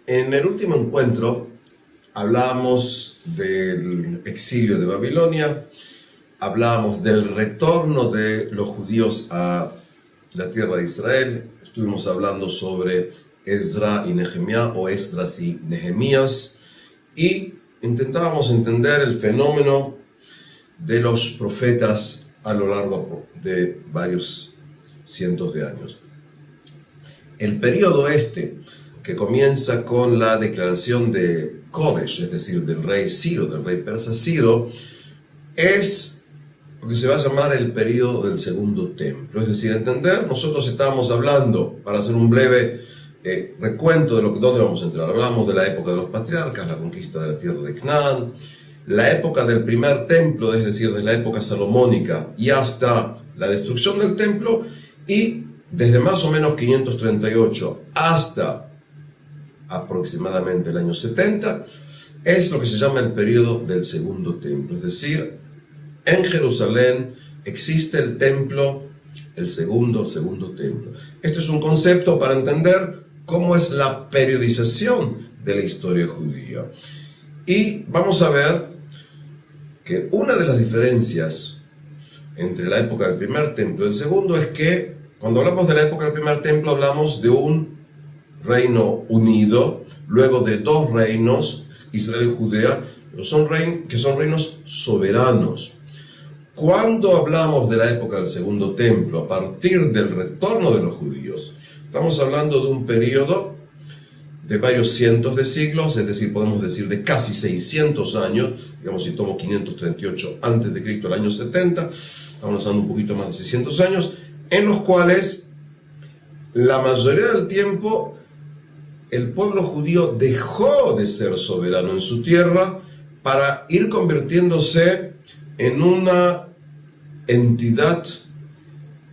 En el último encuentro hablábamos del exilio de Babilonia, hablábamos del retorno de los judíos a la tierra de Israel, estuvimos hablando sobre Ezra y Nehemías o Esdras y Nehemías y intentábamos entender el fenómeno de los profetas a lo largo de varios cientos de años. El periodo que comienza con la declaración de Koresh, es decir, del rey Ciro, del rey persa Ciro, es lo que se va a llamar el periodo del segundo templo. Es decir, nosotros estábamos hablando, para hacer un breve recuento de dónde vamos a entrar. Hablamos de la época de los patriarcas, la conquista de la tierra de Canaán, la época del primer templo, es decir, de la época salomónica y hasta la destrucción del templo, y desde más o menos 538 hasta aproximadamente el año 70, es lo que se llama el periodo del segundo templo. Es decir, en Jerusalén existe el templo, el segundo templo. Este es un concepto para entender cómo es la periodización de la historia judía. Y vamos a ver que una de las diferencias entre la época del primer templo y el segundo es que cuando hablamos de la época del primer templo hablamos de un reino unido, luego de dos reinos, Israel y Judea, que son reinos soberanos. Cuando hablamos de la época del segundo templo, a partir del retorno de los judíos, estamos hablando de un periodo de varios cientos de siglos, es decir, podemos decir de casi 600 años, digamos si tomo 538 a.C., el año 70, estamos hablando un poquito más de 600 años, en los cuales la mayoría del tiempo el pueblo judío dejó de ser soberano en su tierra para ir convirtiéndose en una entidad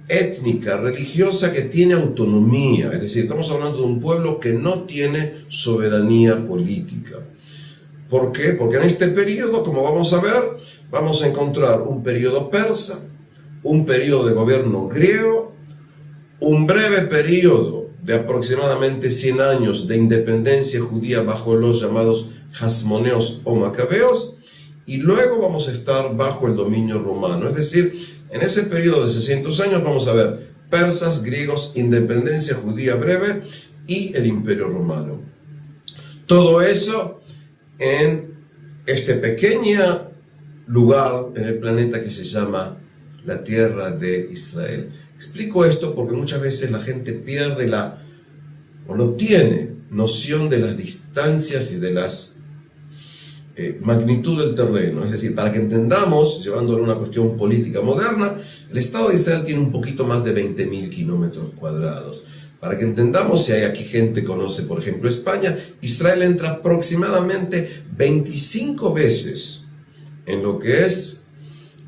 étnica, religiosa que tiene autonomía. Es decir, estamos hablando de un pueblo que no tiene soberanía política. ¿Por qué? Porque en este periodo, como vamos a ver, vamos a encontrar un periodo persa, un periodo de gobierno griego, un breve periodo de aproximadamente 100 años de independencia judía bajo los llamados Hasmoneos o Macabeos, y luego vamos a estar bajo el dominio romano. Es decir, en ese periodo de 600 años vamos a ver persas, griegos, independencia judía breve y el imperio romano. Todo eso en este pequeño lugar en el planeta que se llama la tierra de Israel. Explico esto porque muchas veces la gente pierde o no tiene noción de las distancias y de las magnitud del terreno. Es decir, para que entendamos, llevándolo a una cuestión política moderna, el Estado de Israel tiene un poquito más de 20.000 kilómetros cuadrados. Para que entendamos, si hay aquí gente que conoce, por ejemplo, España, Israel entra aproximadamente 25 veces en lo que es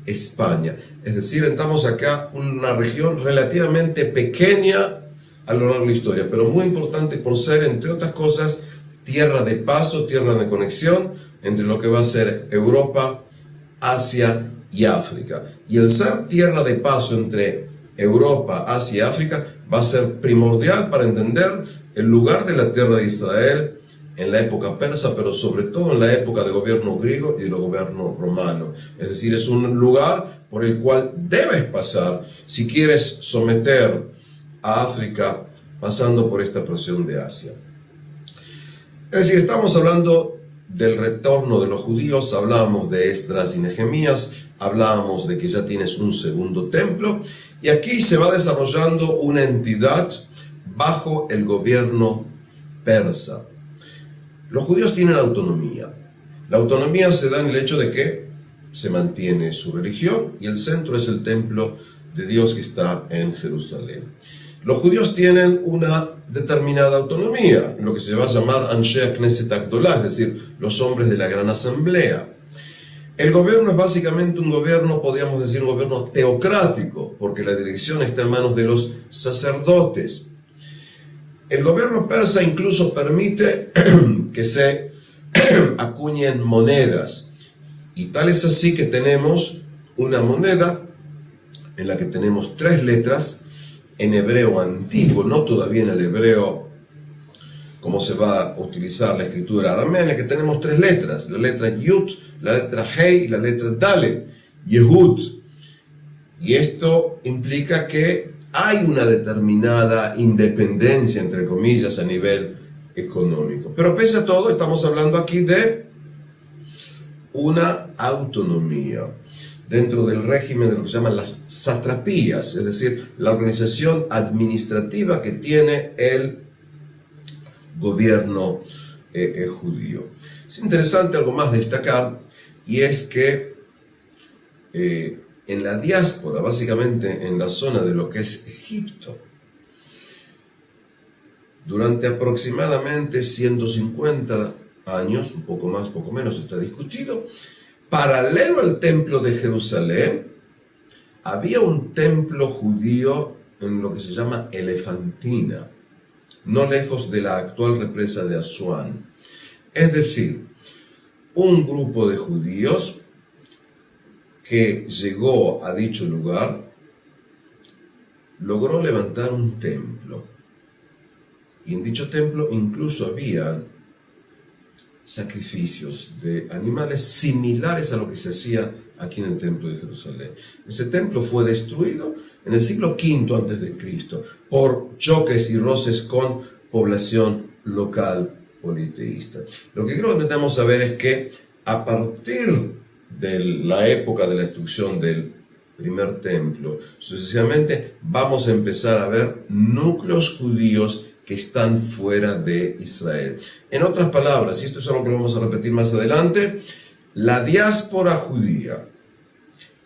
España. Es decir, entramos acá una región relativamente pequeña a lo largo de la historia, pero muy importante por ser, entre otras cosas, tierra de paso, tierra de conexión entre lo que va a ser Europa, Asia y África. Y el ser tierra de paso entre Europa, Asia y África va a ser primordial para entender el lugar de la tierra de Israel en la época persa, pero sobre todo en la época de gobierno griego y de gobierno romano. Es decir, es un lugar por el cual debes pasar si quieres someter a África pasando por esta porción de Asia. Es decir, estamos hablando del retorno de los judíos, hablábamos de Esdras y Nehemías, hablábamos de que ya tienes un segundo templo, y aquí se va desarrollando una entidad bajo el gobierno persa. Los judíos tienen autonomía. La autonomía se da en el hecho de que se mantiene su religión y el centro es el templo de Dios que está en Jerusalén. Los judíos tienen una determinada autonomía, lo que se va a llamar Anshei Knesset Agdolá, es decir, los hombres de la gran asamblea. El gobierno es básicamente un gobierno, podríamos decir, un gobierno teocrático, porque la dirección está en manos de los sacerdotes. El gobierno persa incluso permite que se acuñen monedas, y tal es así que tenemos una moneda en la que tenemos 3 letras, en hebreo antiguo, no todavía en el hebreo cómo se va a utilizar la escritura aramea, en la que tenemos tres letras, la letra Yud, la letra Hei y la letra Dalet, Yehud. Y esto implica que hay una determinada independencia, entre comillas, a nivel económico. Pero pese a todo, estamos hablando aquí de una autonomía dentro del régimen de lo que se llaman las satrapías, es decir, la organización administrativa que tiene el gobierno judío. Es interesante algo más destacar, y es que en la diáspora, básicamente en la zona de lo que es Egipto, durante aproximadamente 150 años, un poco más, poco menos, está discutido, paralelo al templo de Jerusalén, había un templo judío en lo que se llama Elefantina, no lejos de la actual represa de Asuán. Es decir, un grupo de judíos que llegó a dicho lugar logró levantar un templo. Y en dicho templo incluso había sacrificios de animales similares a lo que se hacía aquí en el templo de Jerusalén. Ese templo fue destruido en el siglo V a.C. por choques y roces con población local politeísta. Lo que creo que intentamos saber es que a partir de la época de la destrucción del primer templo, sucesivamente vamos a empezar a ver núcleos judíos que están fuera de Israel. En otras palabras, y esto es algo que vamos a repetir más adelante, la diáspora judía,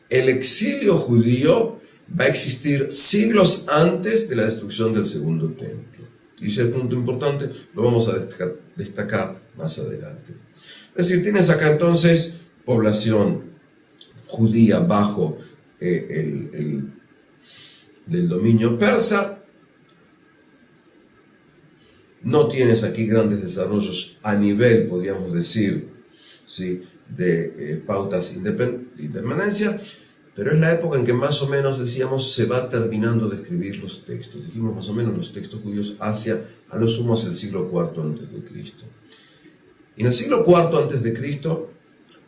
el exilio judío va a existir siglos antes de la destrucción del segundo templo. Y ese punto importante lo vamos a destacar más adelante. Es decir, tienes acá entonces población judía bajo el dominio persa. No tienes aquí grandes desarrollos a nivel, podríamos decir, ¿sí?, de pautas de independencia, pero es la época en que más o menos, decíamos, se va terminando de escribir los textos. Dijimos más o menos los textos judíos hacia, a lo sumo, hacia el siglo IV a.C. Y en el siglo IV a.C.,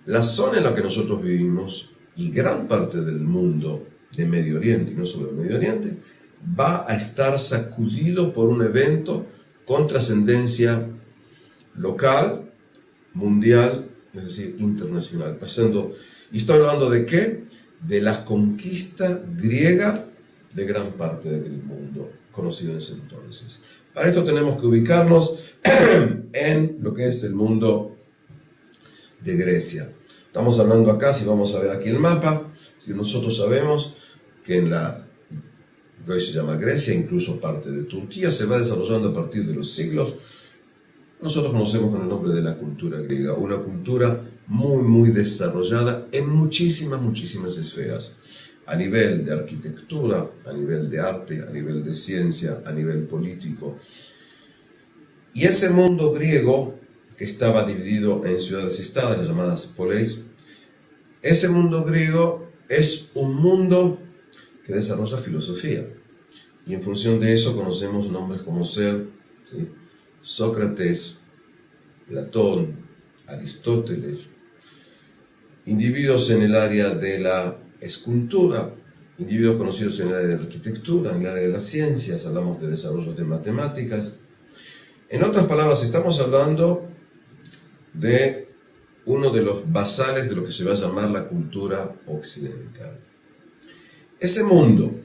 la zona en la que nosotros vivimos y gran parte del mundo de Medio Oriente, y no solo del Medio Oriente, va a estar sacudido por un evento con trascendencia local, mundial, es decir, internacional. ¿Y estoy hablando de qué? De la conquista griega de gran parte del mundo conocido en ese entonces. Para esto tenemos que ubicarnos en lo que es el mundo de Grecia. Estamos hablando acá, si vamos a ver aquí el mapa, si nosotros sabemos que en la que hoy se llama Grecia, incluso parte de Turquía, se va desarrollando a partir de los siglos, nosotros conocemos con el nombre de la cultura griega, una cultura muy, muy desarrollada en muchísimas esferas, a nivel de arquitectura, a nivel de arte, a nivel de ciencia, a nivel político. Y ese mundo griego, que estaba dividido en ciudades-estados, las llamadas poleis, ese mundo griego es un mundo que desarrolla filosofía. Y en función de eso conocemos nombres como ser, ¿sí?, Sócrates, Platón, Aristóteles, individuos en el área de la escultura, individuos conocidos en el área de la arquitectura, en el área de las ciencias, hablamos de desarrollo de matemáticas. En otras palabras, estamos hablando de uno de los basales de lo que se va a llamar la cultura occidental. Ese mundo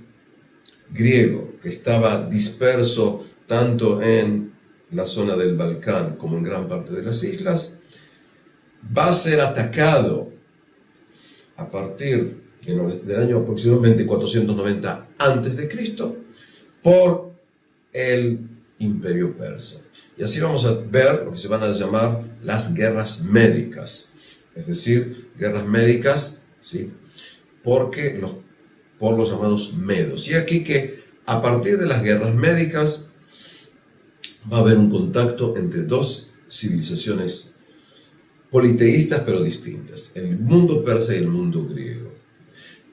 griego que estaba disperso tanto en la zona del Balcán como en gran parte de las islas, va a ser atacado a partir del año aproximadamente 490 a.C. por el Imperio Persa. Y así vamos a ver lo que se van a llamar las guerras médicas, es decir, guerras médicas, ¿sí?, por los llamados medos. Y aquí que a partir de las guerras médicas va a haber un contacto entre dos civilizaciones politeístas pero distintas, el mundo persa y el mundo griego.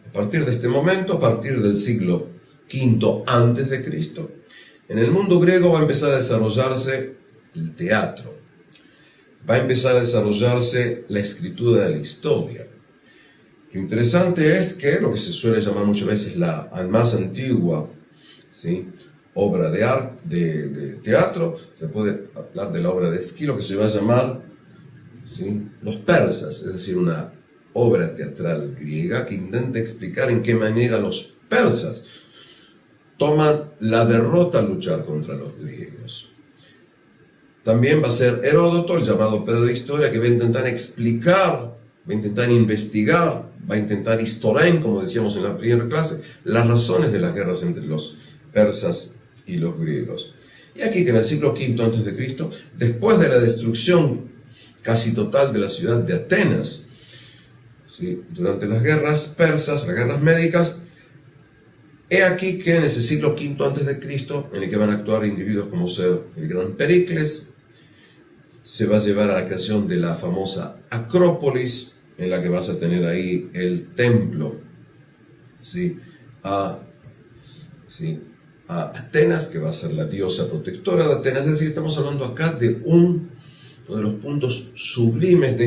A partir de este momento, a partir del siglo V a.C., en el mundo griego va a empezar a desarrollarse el teatro. Va a empezar a desarrollarse la escritura de la historia. Lo interesante es que lo que se suele llamar muchas veces la más antigua, ¿sí?, obra de arte, de teatro, se puede hablar de la obra de Esquilo, que se va a llamar, ¿sí?, Los persas, es decir, una obra teatral griega que intenta explicar en qué manera los persas toman la derrota al luchar contra los griegos. También va a ser Heródoto, el llamado Pedro de Historia, que va a intentar explicar, va a intentar investigar, va a intentar historiar, como decíamos en la primera clase, las razones de las guerras entre los persas y los griegos. Y aquí que en el siglo V a.C., después de la destrucción casi total de la ciudad de Atenas, ¿sí?, durante las guerras persas, las guerras médicas, he aquí que en ese siglo V a.C., en el que van a actuar individuos como ser el gran Pericles, se va a llevar a la creación de la famosa Acrópolis, en la que vas a tener ahí el templo, ¿sí?, a Atenas, que va a ser la diosa protectora de Atenas. Es decir, estamos hablando acá de uno de los puntos sublimes de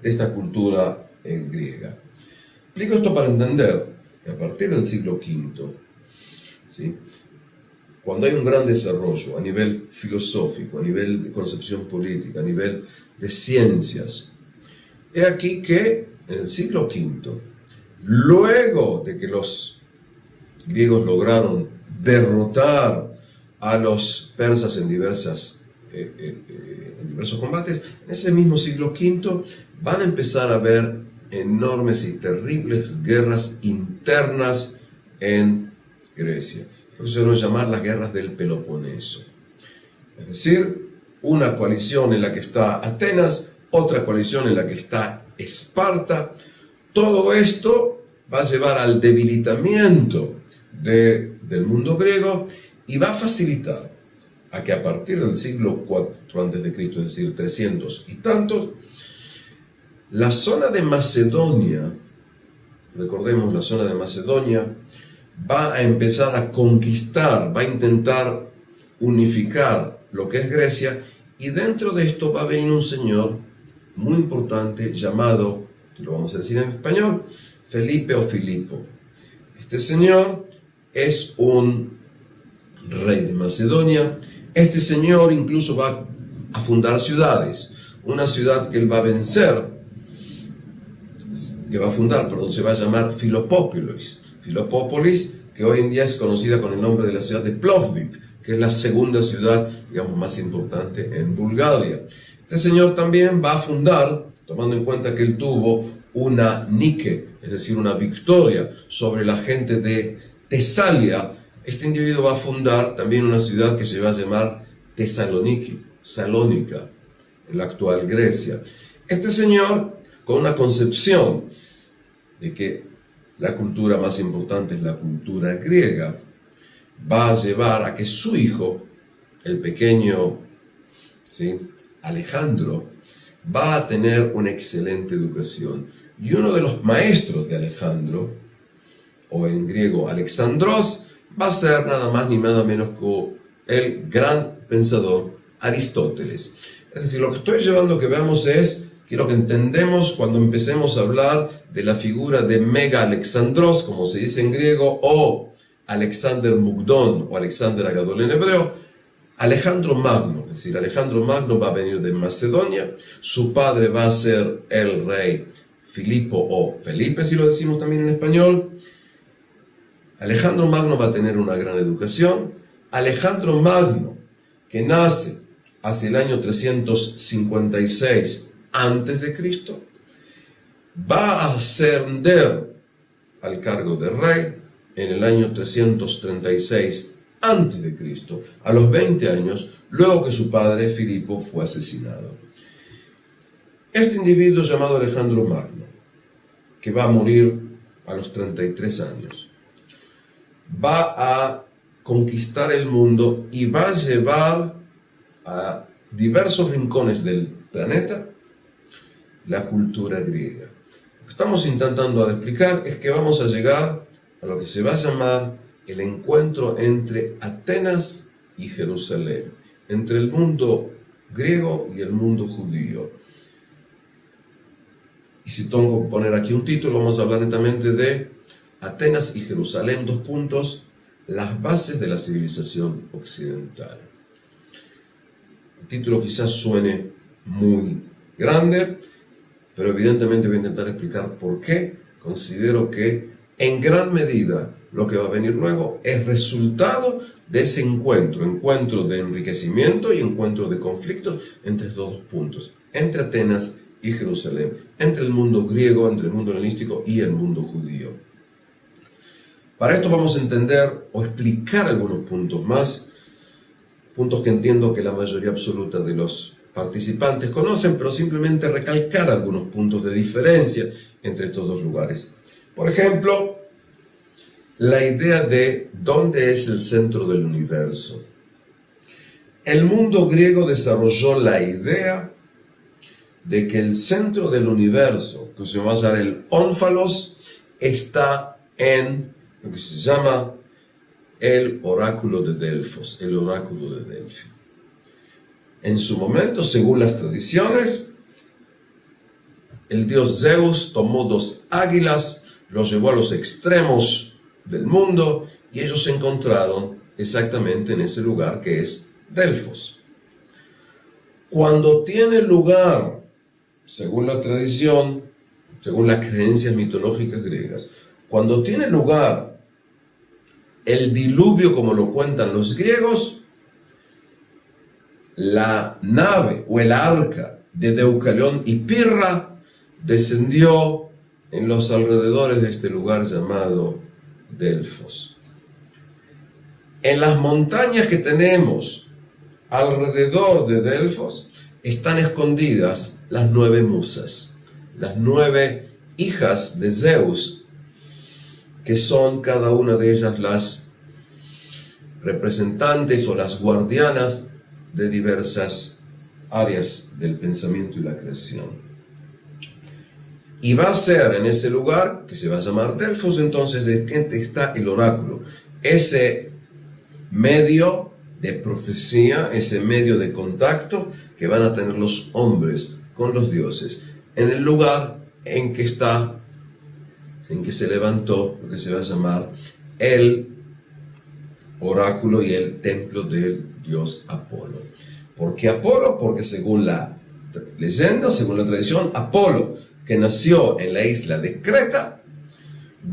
esta cultura griega. Explico esto para entender que a partir del siglo V, ¿sí?, cuando hay un gran desarrollo a nivel filosófico, a nivel de concepción política, a nivel de ciencias, he aquí que en el siglo V, luego de que los griegos lograron derrotar a los persas en diversos combates, en ese mismo siglo V van a empezar a haber enormes y terribles guerras internas en Grecia. Lo que se suele llamar las guerras del Peloponeso. Es decir, una coalición en la que está Atenas, otra coalición en la que está Esparta. Todo esto va a llevar al debilitamiento del mundo griego y va a facilitar a que a partir del siglo IV a.C., es decir, 300 y tantos, la zona de Macedonia, recordemos, la zona de Macedonia va a empezar a conquistar, va a intentar unificar lo que es Grecia, y dentro de esto va a venir un señor muy importante llamado, lo vamos a decir en español, Felipe o Filipo. Este señor es un rey de Macedonia. Este señor incluso va a fundar ciudades. Una ciudad que él va a vencer, que va a fundar, perdón, se va a llamar Filopópolis. Filopópolis, que hoy en día es conocida con el nombre de la ciudad de Plovdiv, que es la segunda ciudad, digamos, más importante en Bulgaria. Este señor también va a fundar, tomando en cuenta que él tuvo una Nike, es decir, una victoria sobre la gente de Tesalia, este individuo va a fundar también una ciudad que se va a llamar Tesalónica, en la actual Grecia. Este señor, con una concepción de que la cultura más importante es la cultura griega, va a llevar a que su hijo, el pequeño, ¿sí?, Alejandro, va a tener una excelente educación. Y uno de los maestros de Alejandro, o en griego Alexandros, va a ser nada más ni nada menos que el gran pensador Aristóteles. Es decir, lo que estoy llevando a que veamos es, quiero que entendemos cuando empecemos a hablar de la figura de Mega Alexandros, como se dice en griego, o Alexander Mugdón o Alexander Agadol en hebreo, Alejandro Magno. Es decir, Alejandro Magno va a venir de Macedonia, su padre va a ser el rey Filipo o Felipe, si lo decimos también en español. Alejandro Magno va a tener una gran educación. Alejandro Magno, que nace hacia el año 356 a.C., va a ascender al cargo de rey en el año 336 a.C., a los 20 años, luego que su padre Filipo fue asesinado. Este individuo llamado Alejandro Magno, que va a morir a los 33 años, va a conquistar el mundo y va a llevar a diversos rincones del planeta la cultura griega. Lo que estamos intentando explicar es que vamos a llegar a lo que se va a llamar el encuentro entre Atenas y Jerusalén, entre el mundo griego y el mundo judío. Y si tengo que poner aquí un título, vamos a hablar netamente de Atenas y Jerusalén, 2 puntos, las bases de la civilización occidental. El título quizás suene muy grande, pero evidentemente voy a intentar explicar por qué considero que en gran medida lo que va a venir luego es resultado de ese encuentro de enriquecimiento y encuentro de conflictos entre estos 2 puntos, entre Atenas y Jerusalén, entre el mundo griego, entre el mundo helenístico y el mundo judío. Para esto vamos a entender o explicar algunos puntos más, puntos que entiendo que la mayoría absoluta de los participantes conocen, pero simplemente recalcar algunos puntos de diferencia entre estos 2 lugares. Por ejemplo, la idea de dónde es el centro del universo. El mundo griego desarrolló la idea de que el centro del universo, que se va a llamar el ónfalos, está en lo que se llama el oráculo de Delfos, el oráculo de Delfi. En su momento, según las tradiciones, el dios Zeus tomó 2 águilas, los llevó a los extremos del mundo y ellos se encontraron exactamente en ese lugar que es Delfos. Cuando tiene lugar, según la tradición, según las creencias mitológicas griegas, cuando tiene lugar el diluvio como lo cuentan los griegos, la nave o el arca de Deucalión y Pirra descendió en los alrededores de este lugar llamado Delfos. En las montañas que tenemos alrededor de Delfos están escondidas las 9 musas, las 9 hijas de Zeus, que son cada una de ellas las representantes o las guardianas de diversas áreas del pensamiento y la creación. Y va a ser en ese lugar, que se va a llamar Delfos, entonces, de que está el oráculo, ese medio de profecía, ese medio de contacto que van a tener los hombres con los dioses, en el lugar en que está, en que se levantó lo que se va a llamar el oráculo y el templo del dios Apolo. ¿Por qué Apolo? Porque según la leyenda, según la tradición, Apolo, que nació en la isla de Creta,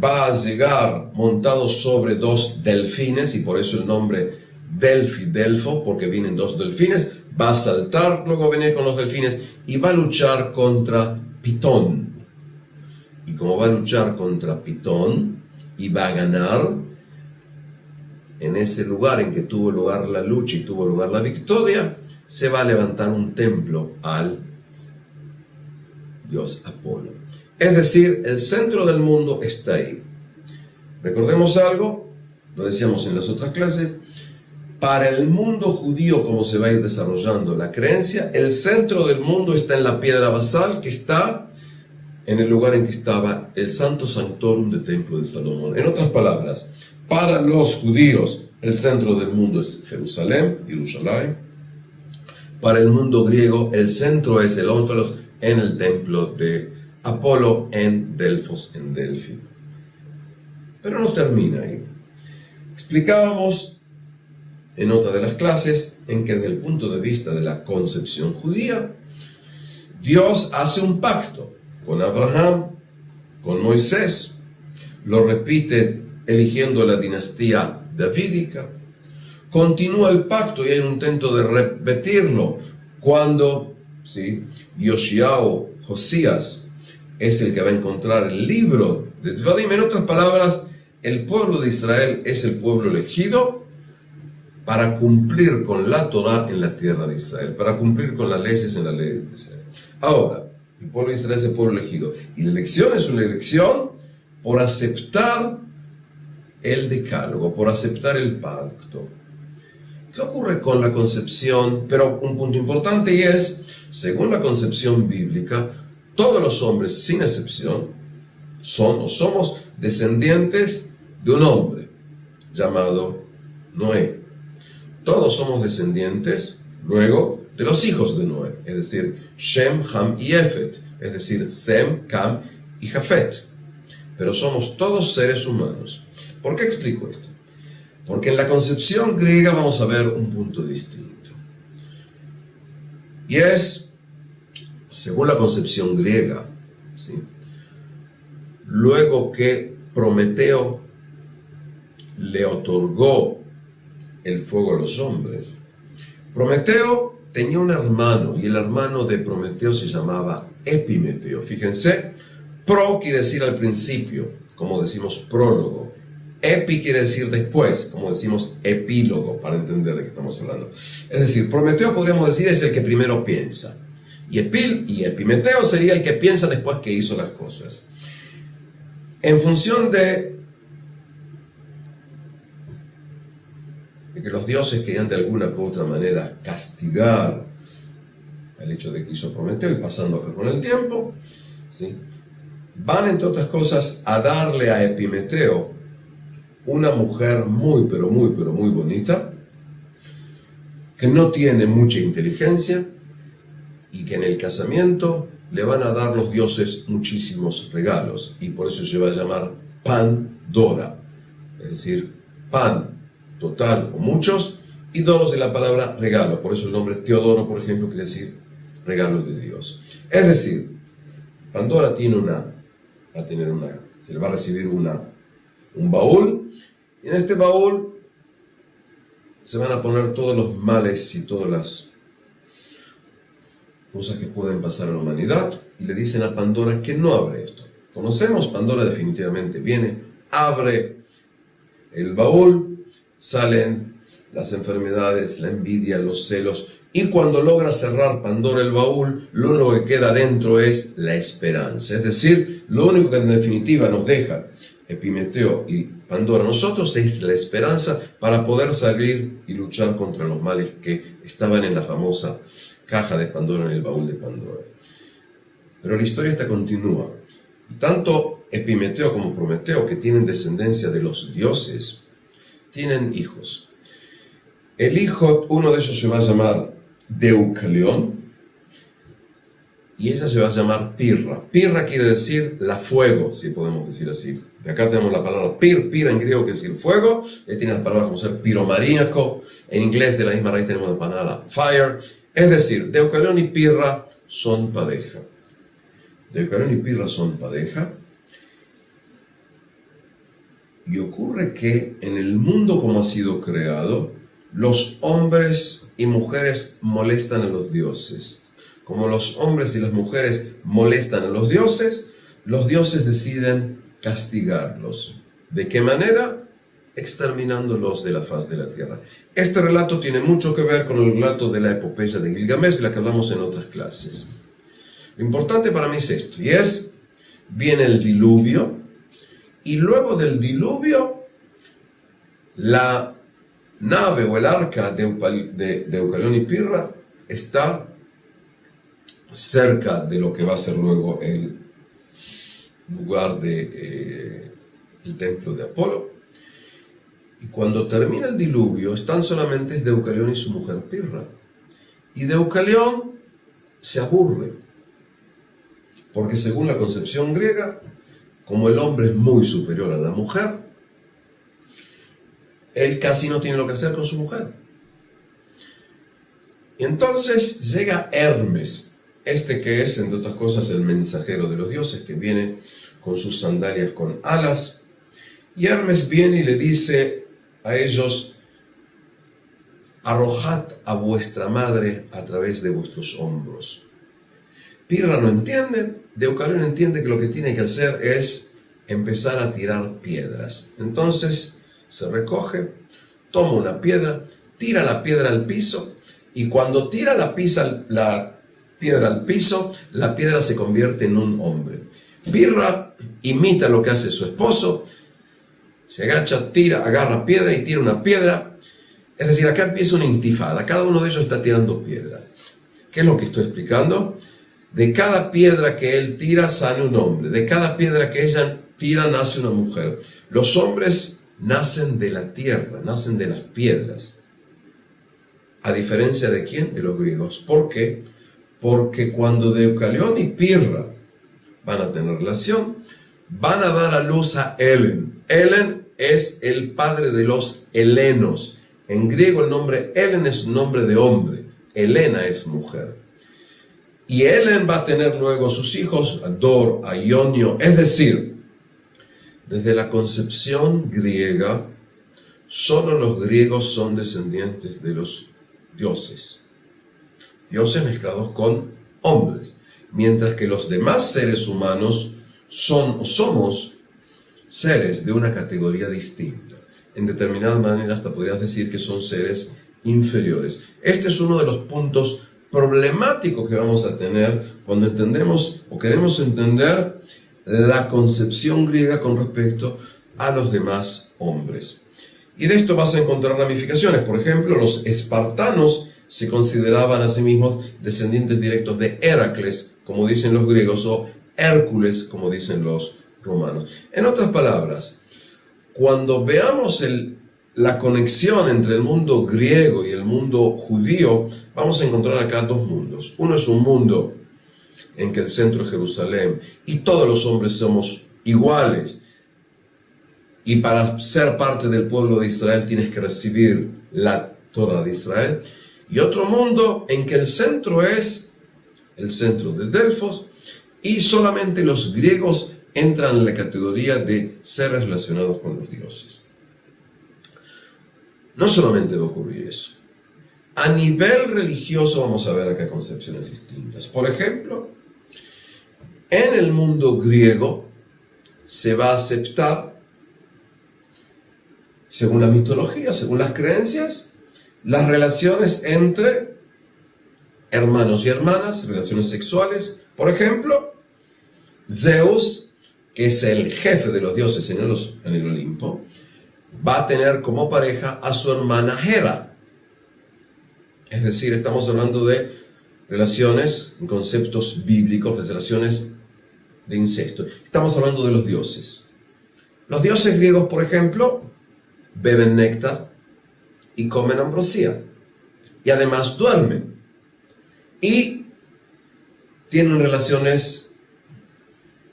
va a llegar montado sobre 2 delfines, y por eso el nombre Delfi, Delfo, porque vienen 2 delfines, va a saltar, luego va a venir con los delfines y va a luchar contra Pitón. Y como va a luchar contra Pitón y va a ganar, en ese lugar en que tuvo lugar la lucha y tuvo lugar la victoria, se va a levantar un templo al dios Apolo. Es decir, el centro del mundo está ahí. Recordemos algo, lo decíamos en las otras clases, para el mundo judío, como se va a ir desarrollando la creencia, el centro del mundo está en la piedra basal que está en el lugar en que estaba el Santo Sanctorum del Templo de Salomón. En otras palabras, para los judíos el centro del mundo es Jerusalén, Jerusalén. Para el mundo griego el centro es el ónfalos en el templo de Apolo en Delfos, en Delfi. Pero no termina ahí. Explicábamos en otra de las clases en que desde el punto de vista de la concepción judía, Dios hace un pacto con Abraham, con Moisés, lo repite eligiendo la dinastía davídica, continúa el pacto y hay un intento de repetirlo cuando Josías es el que va a encontrar el libro de Dvarim. En otras palabras, el pueblo de Israel es el pueblo elegido para cumplir con la Torá en la tierra de Israel, para cumplir con las leyes en la ley de Israel. Ahora, el pueblo de Israel es el pueblo elegido, y la elección es una elección por aceptar el decálogo, por aceptar el pacto. ¿Qué ocurre con la concepción? Pero un punto importante, y es, según la concepción bíblica, todos los hombres, sin excepción, son o somos descendientes de un hombre llamado Noé. Todos somos descendientes luego de los hijos de Noé, es decir, Shem, Ham y Jafet, es decir, Sem, Cam y Jafet. Pero somos todos seres humanos. ¿Por qué explico esto? Porque en la concepción griega vamos a ver un punto distinto. Y es, según la concepción griega, ¿sí?, luego que Prometeo le otorgó el fuego a los hombres, Prometeo tenía un hermano, y el hermano de Prometeo se llamaba Epimeteo. Fíjense, pro quiere decir al principio, como decimos prólogo. Epi quiere decir después, como decimos epílogo, para entender de qué estamos hablando. Es decir, Prometeo, podríamos decir, es el que primero piensa. Y Epimeteo sería el que piensa después que hizo las cosas. En función de que los dioses querían de alguna u otra manera castigar el hecho de que hizo Prometeo, y pasando acá con el tiempo, ¿sí?, van, entre otras cosas, a darle a Epimeteo una mujer muy, pero muy, pero muy bonita, que no tiene mucha inteligencia, y que en el casamiento le van a dar los dioses muchísimos regalos, y por eso se va a llamar Pandora, es decir, pan total o muchos, y doros de la palabra regalo. Por eso el nombre Teodoro, por ejemplo, quiere decir regalo de Dios. Es decir, Pandora se le va a recibir un baúl, y en este baúl se van a poner todos los males y todas las cosas que pueden pasar a la humanidad, y le dicen a Pandora que no abre esto. Conocemos, Pandora definitivamente viene, abre el baúl, salen las enfermedades, la envidia, los celos, y cuando logra cerrar Pandora el baúl, lo único que queda dentro es la esperanza. Es decir, lo único que en definitiva nos deja Epimeteo y Pandora a nosotros es la esperanza para poder salir y luchar contra los males que estaban en la famosa caja de Pandora, en el baúl de Pandora. Pero la historia esta continúa. Y tanto Epimeteo como Prometeo, que tienen descendencia de los dioses, tienen hijos. El hijo, uno de ellos se va a llamar Deucalión, y ella se va a llamar Pirra. Pirra quiere decir la fuego, si podemos decir así. De acá tenemos la palabra pira en griego, que quiere decir fuego. Ahí tiene las palabras como ser piromaníaco. En inglés, de la misma raíz, tenemos la palabra fire. Es decir, Deucalión y Pirra son pareja. Deucalión y Pirra son pareja. Y ocurre que en el mundo como ha sido creado, los hombres y mujeres molestan a los dioses. Como los hombres y las mujeres molestan a los dioses deciden castigarlos. ¿De qué manera? Exterminándolos de la faz de la tierra. Este relato tiene mucho que ver con el relato de la epopeya de Gilgamesh, de la que hablamos en otras clases. Lo importante para mí es esto, y es, viene el diluvio, y luego del diluvio, la nave o el arca de Deucalión y Pirra está cerca de lo que va a ser luego el lugar del templo de Apolo. Y cuando termina el diluvio, están solamente Deucalión y su mujer Pirra. Y Deucalión se aburre, porque según la concepción griega, como el hombre es muy superior a la mujer, él casi no tiene lo que hacer con su mujer. Y entonces llega Hermes, que es, entre otras cosas, el mensajero de los dioses, que viene con sus sandalias con alas. Y Hermes viene y le dice a ellos: arrojad a vuestra madre a través de vuestros hombros. Pirra no entiende, Deucalión entiende que lo que tiene que hacer es empezar a tirar piedras. Entonces se recoge, toma una piedra, tira la piedra al piso, y cuando tira la piedra al piso, la piedra se convierte en un hombre. Pirra imita lo que hace su esposo, se agacha, tira, agarra piedra y tira una piedra. Es decir, acá empieza una intifada, cada uno de ellos está tirando piedras. ¿Qué es lo que estoy explicando? De cada piedra que él tira sale un hombre, de cada piedra que ella tira nace una mujer. Los hombres nacen de la tierra, nacen de las piedras. ¿A diferencia de quién? De los griegos. ¿Por qué? Porque cuando Deucalión y Pirra van a tener relación, van a dar a luz a Helen. Helen es el padre de los helenos. En griego el nombre Helen es un nombre de hombre. Helena es mujer. Y Helen va a tener luego sus hijos, a Dor, a Ionio. Es decir, desde la concepción griega, solo los griegos son descendientes de los dioses. Dioses mezclados con hombres. Mientras que los demás seres humanos son o somos seres de una categoría distinta. En determinada manera hasta podrías decir que son seres inferiores. Este es uno de los puntos problemáticos que vamos a tener cuando entendemos o queremos entender la concepción griega con respecto a los demás hombres. Y de esto vas a encontrar ramificaciones. Por ejemplo, los espartanos se consideraban a sí mismos descendientes directos de Heracles, como dicen los griegos, o Hércules, como dicen los romanos. En otras palabras, cuando veamos la conexión entre el mundo griego y el mundo judío, vamos a encontrar acá dos mundos. Uno es un mundo en que el centro es Jerusalén y todos los hombres somos iguales, y para ser parte del pueblo de Israel tienes que recibir la Torah de Israel. Y otro mundo en que el centro es el centro de Delfos y solamente los griegos entran en la categoría de seres relacionados con los dioses. No solamente va a ocurrir eso. A nivel religioso vamos a ver acá concepciones distintas. Por ejemplo, en el mundo griego se va a aceptar, según la mitología, según las creencias, las relaciones entre hermanos y hermanas, relaciones sexuales. Por ejemplo, Zeus, que es el jefe de los dioses en el Olimpo, va a tener como pareja a su hermana Hera. Es decir, estamos hablando de relaciones, en conceptos bíblicos, de relaciones de incesto. Estamos hablando de los dioses. Los dioses griegos, por ejemplo, beben néctar y comen ambrosía. Y además duermen. Y tienen relaciones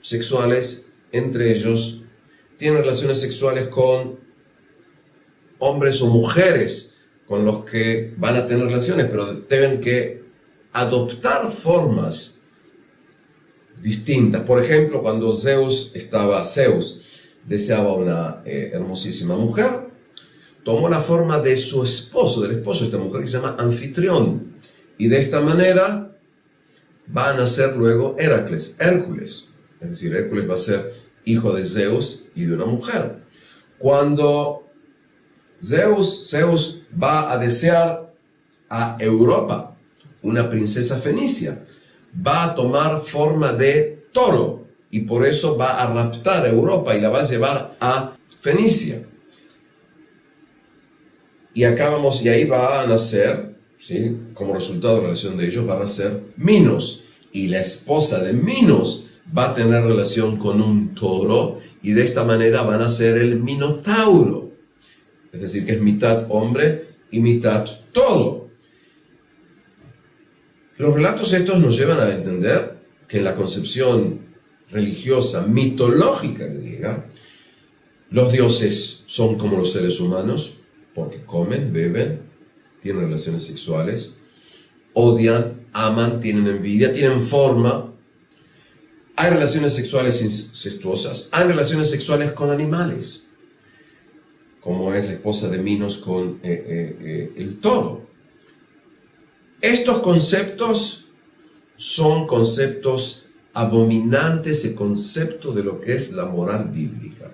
sexuales entre ellos. Tienen relaciones sexuales con hombres o mujeres con los que van a tener relaciones, pero deben que adoptar formas distintas. Por ejemplo, cuando Zeus deseaba una hermosísima mujer, tomó la forma de su esposo, del esposo de esta mujer, que se llama Anfitrión. Y de esta manera va a nacer luego Hércules. Es decir, Hércules va a ser hijo de Zeus y de una mujer. Cuando Zeus va a desear a Europa, una princesa fenicia, va a tomar forma de toro y por eso va a raptar a Europa y la va a llevar a Fenicia. Y ahí va a nacer, ¿sí?, como resultado de la relación de ellos, va a nacer Minos. Y la esposa de Minos va a tener relación con un toro y de esta manera van a ser el Minotauro. Es decir, que es mitad hombre y mitad toro. Los relatos estos nos llevan a entender que en la concepción religiosa, mitológica griega, los dioses son como los seres humanos, porque comen, beben, tienen relaciones sexuales, odian, aman, tienen envidia, tienen forma. Hay relaciones sexuales incestuosas, hay relaciones sexuales con animales, como es la esposa de Minos con el toro. Estos conceptos son conceptos abominantes, el concepto de lo que es la moral bíblica.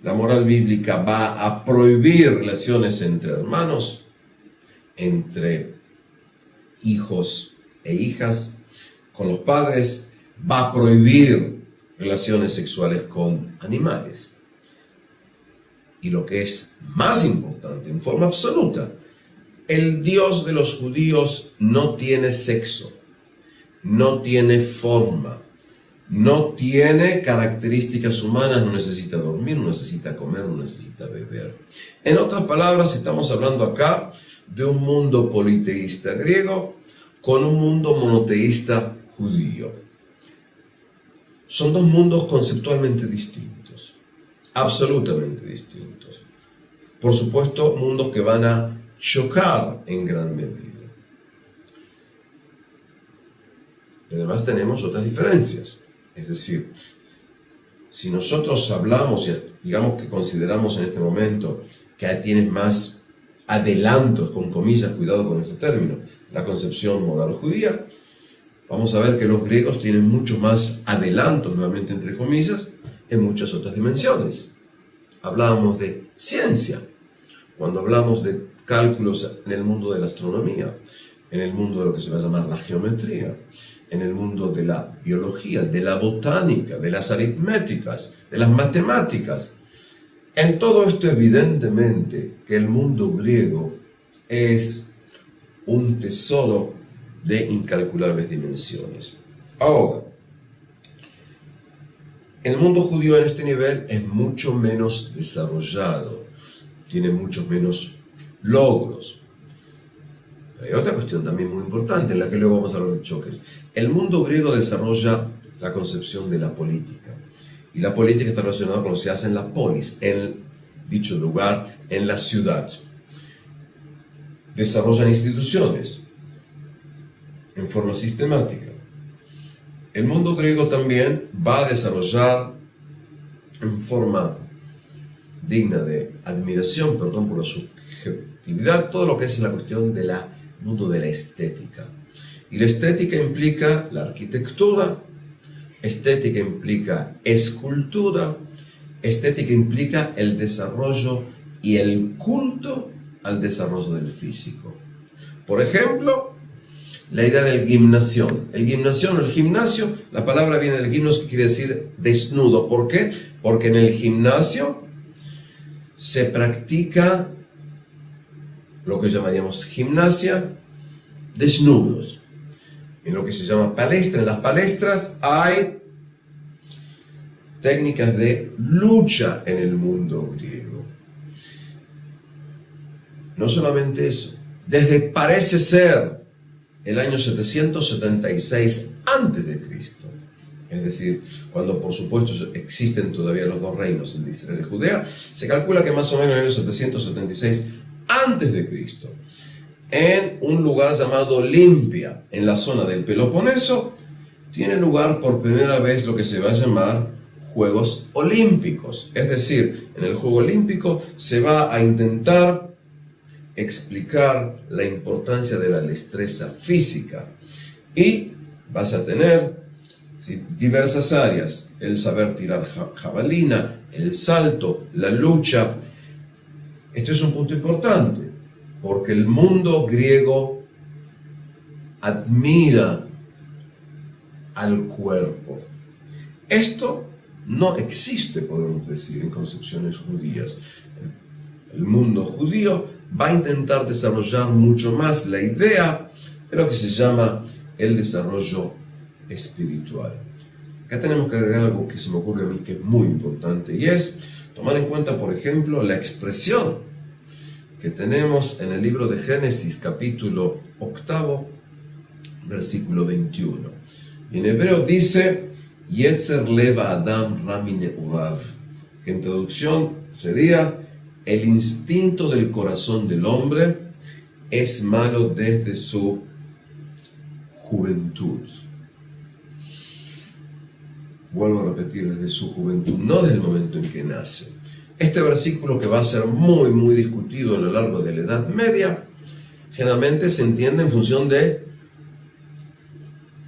La moral bíblica va a prohibir relaciones entre hermanos, entre hijos e hijas, con los padres, va a prohibir relaciones sexuales con animales. Y lo que es más importante, en forma absoluta, el Dios de los judíos no tiene sexo, no tiene forma, no tiene características humanas, no necesita dormir, no necesita comer, no necesita beber. En otras palabras, estamos hablando acá de un mundo politeísta griego con un mundo monoteísta judío. Son dos mundos conceptualmente distintos, absolutamente distintos. Por supuesto, mundos que van a chocar en gran medida. Y además tenemos otras diferencias. Es decir, si nosotros hablamos y digamos que consideramos en este momento que tienes más adelantos, con comillas, cuidado con este término, la concepción moral judía, vamos a ver que los griegos tienen mucho más adelantos, nuevamente entre comillas, en muchas otras dimensiones. Hablábamos de ciencia, cuando hablamos de cálculos en el mundo de la astronomía, en el mundo de lo que se va a llamar la geometría, en el mundo de la biología, de la botánica, de las aritméticas, de las matemáticas. En todo esto, evidentemente, que el mundo griego es un tesoro de incalculables dimensiones. Ahora, el mundo judío en este nivel es mucho menos desarrollado, tiene muchos menos logros. Pero hay otra cuestión también muy importante en la que luego vamos a hablar de choques. El mundo griego desarrolla la concepción de la política. Y la política está relacionada con lo que se hace en la polis, en dicho lugar, en la ciudad. Desarrollan instituciones en forma sistemática. El mundo griego también va a desarrollar en forma digna de admiración, perdón por la subjetividad, todo lo que es la cuestión del mundo de la estética. Y la estética implica la arquitectura, estética implica escultura, estética implica el desarrollo y el culto al desarrollo del físico. Por ejemplo, la idea del gimnasión. El gimnasión o el gimnasio, la palabra viene del gimnos, que quiere decir desnudo. ¿Por qué? Porque en el gimnasio se practica lo que llamaríamos gimnasia desnudos. En lo que se llama palestra, en las palestras hay técnicas de lucha en el mundo griego. No solamente eso, desde parece ser el año 776 a.C., es decir, cuando por supuesto existen todavía los dos reinos, el de Israel y Judea, se calcula que más o menos en el año 776 a.C., en un lugar llamado Olimpia, en la zona del Peloponeso, tiene lugar por primera vez lo que se va a llamar Juegos Olímpicos. Es decir, en el Juego Olímpico se va a intentar explicar la importancia de la destreza física y vas a tener diversas áreas: el saber tirar jabalina, el salto, la lucha. Esto es un punto importante, porque el mundo griego admira al cuerpo. Esto no existe, podemos decir, en concepciones judías. El mundo judío va a intentar desarrollar mucho más la idea de lo que se llama el desarrollo espiritual. Acá tenemos que agregar algo que se me ocurre a mí que es muy importante, y es tomar en cuenta, por ejemplo, la expresión que tenemos en el libro de Génesis, capítulo 8, versículo 21. Y en hebreo dice, Yetzer leva Adam ra min ne'urav, que en traducción sería, el instinto del corazón del hombre es malo desde su juventud. Vuelvo a repetir, desde su juventud, no desde el momento en que nace. Este versículo, que va a ser muy, muy discutido a lo largo de la Edad Media, generalmente se entiende en función de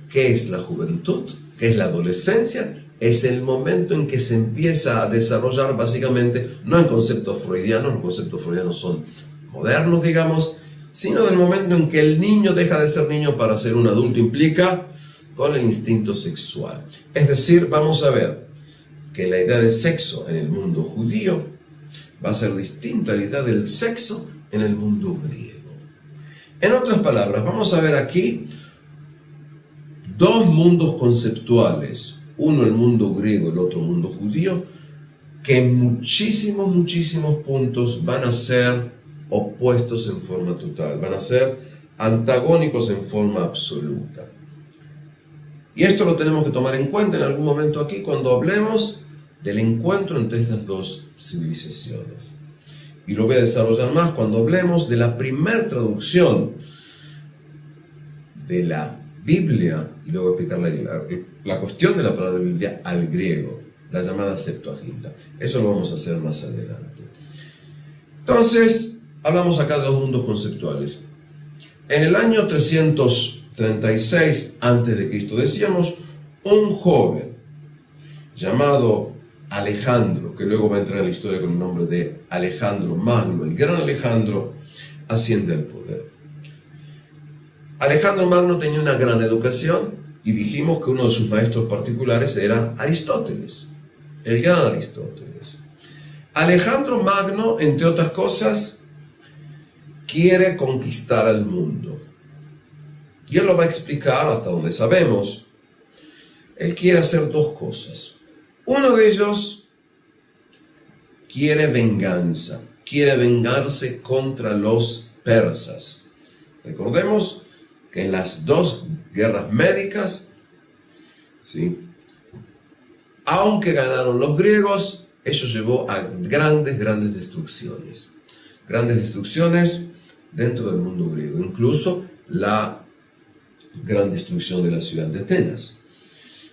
qué es la juventud, qué es la adolescencia. Es el momento en que se empieza a desarrollar, básicamente, no en conceptos freudianos, los conceptos freudianos son modernos, digamos, sino del momento en que el niño deja de ser niño para ser un adulto, implica con el instinto sexual. Es decir, vamos a ver que la idea de sexo en el mundo judío va a ser distinta a la idea del sexo en el mundo griego. En otras palabras, vamos a ver aquí dos mundos conceptuales, uno el mundo griego, el otro mundo judío, que en muchísimos puntos van a ser opuestos en forma total, van a ser antagónicos en forma absoluta. Y esto lo tenemos que tomar en cuenta en algún momento aquí cuando hablemos del encuentro entre estas dos civilizaciones. Y lo voy a desarrollar más cuando hablemos de la primera traducción de la Biblia, y luego explicar la cuestión de la palabra Biblia al griego, la llamada Septuaginta. Eso lo vamos a hacer más adelante. Entonces, hablamos acá de dos mundos conceptuales. En el año 336 a.C., decíamos, un joven llamado Alejandro, que luego va a entrar en la historia con el nombre de Alejandro Magno, el gran Alejandro, asciende al poder. Alejandro Magno tenía una gran educación y dijimos que uno de sus maestros particulares era Aristóteles, el gran Aristóteles. Alejandro Magno, entre otras cosas, quiere conquistar al mundo. Y él lo va a explicar hasta donde sabemos. Él quiere hacer dos cosas. Uno de ellos quiere venganza, quiere vengarse contra los persas. Recordemos que en las dos guerras médicas, ¿sí?, aunque ganaron los griegos, eso llevó a grandes destrucciones. Grandes destrucciones dentro del mundo griego, incluso la gran destrucción de la ciudad de Atenas.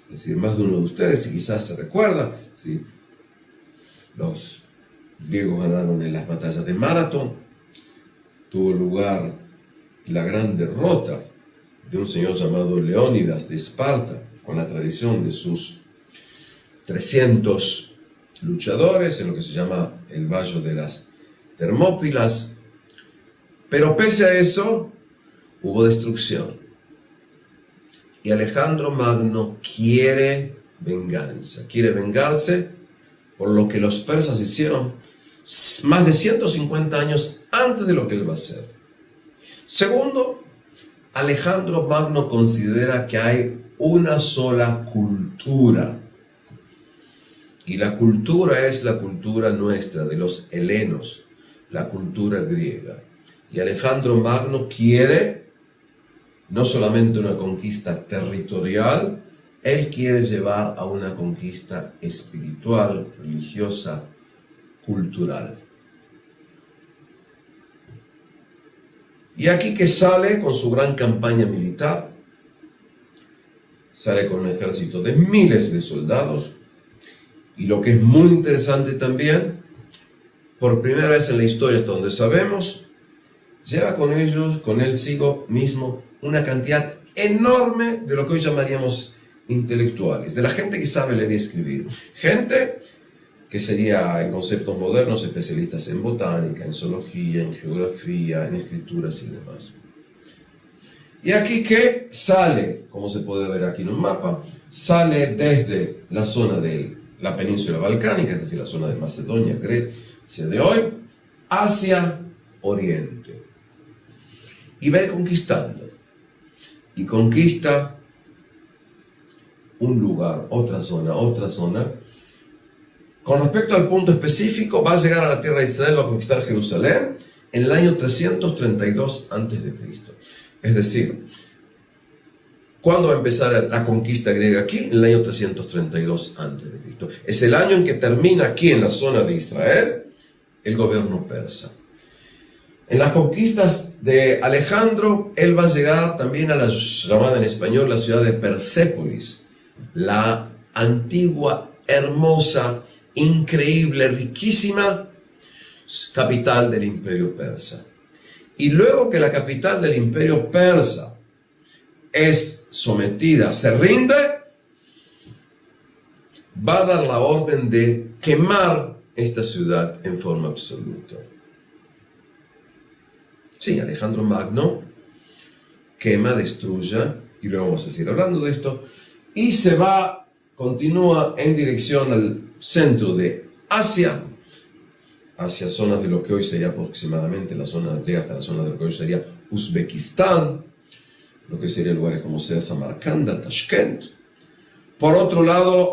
Es decir, más de uno de ustedes, si quizás se recuerda, ¿sí?, los griegos ganaron en las batallas de Maratón, tuvo lugar la gran derrota de un señor llamado Leónidas de Esparta, con la tradición de sus 300 luchadores en lo que se llama el Valle de las Termópilas. Pero pese a eso, hubo destrucción. Y Alejandro Magno quiere venganza, quiere vengarse por lo que los persas hicieron más de 150 años antes de lo que él va a hacer. Segundo, Alejandro Magno considera que hay una sola cultura. Y la cultura es la cultura nuestra, de los helenos, la cultura griega. Y Alejandro Magno quiere no solamente una conquista territorial, él quiere llevar a una conquista espiritual, religiosa, cultural. Y aquí que sale con su gran campaña militar, sale con un ejército de miles de soldados, y lo que es muy interesante también, por primera vez en la historia hasta donde sabemos, lleva con él mismo una cantidad enorme de lo que hoy llamaríamos intelectuales, de la gente que sabe leer y escribir, gente que sería en conceptos modernos especialistas en botánica, en zoología, en geografía, en escrituras y demás. Y aquí que sale, como se puede ver aquí en un mapa, sale desde la zona de la península balcánica, es decir, la zona de Macedonia, Grecia de hoy, hacia Oriente. Y va a ir conquistando. Y conquista un lugar, otra zona. Con respecto al punto específico, va a llegar a la tierra de Israel, va a conquistar Jerusalén en el año 332 a.C. Es decir, ¿cuándo va a empezar la conquista griega aquí? En el año 332 a.C. Es el año en que termina aquí en la zona de Israel el gobierno persa. En las conquistas de Alejandro, él va a llegar también a la llamada en español la ciudad de Persépolis, la antigua, hermosa, increíble, riquísima capital del imperio persa. Y luego que la capital del imperio persa es sometida, se rinde, va a dar la orden de quemar esta ciudad en forma absoluta. Sí, Alejandro Magno quema, destruye, y luego vamos a seguir hablando de esto, y continúa en dirección al centro de Asia, hacia zonas de lo que hoy sería aproximadamente llega hasta la zona de lo que hoy sería Uzbekistán, lo que sería lugares como sea Samarcanda, Tashkent. Por otro lado,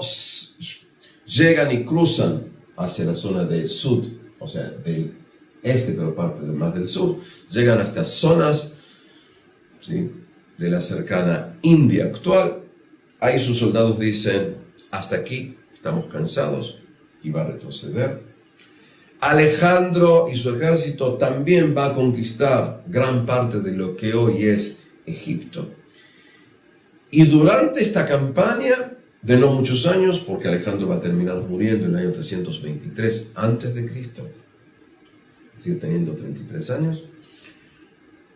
llegan y cruzan hacia la zona de Sud, o sea, del pero parte más del sur, llegan hasta zonas, ¿sí?, de la cercana India actual. Ahí sus soldados dicen, hasta aquí, estamos cansados, y va a retroceder. Alejandro y su ejército también va a conquistar gran parte de lo que hoy es Egipto. Y durante esta campaña, de no muchos años, porque Alejandro va a terminar muriendo en el año 323 a.C., es decir, teniendo 33 años,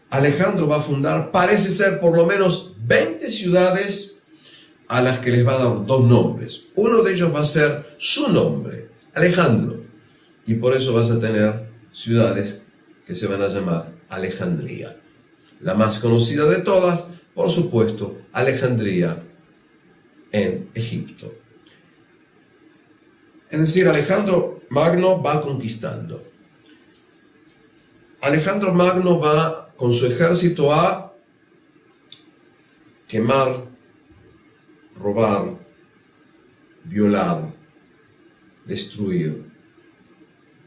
Alejandro va a fundar, parece ser, por lo menos 20 ciudades a las que les va a dar dos nombres. Uno de ellos va a ser su nombre, Alejandro, y por eso vas a tener ciudades que se van a llamar Alejandría. La más conocida de todas, por supuesto, Alejandría en Egipto. Es decir, Alejandro Magno va conquistando. Alejandro Magno va con su ejército a quemar, robar, violar, destruir,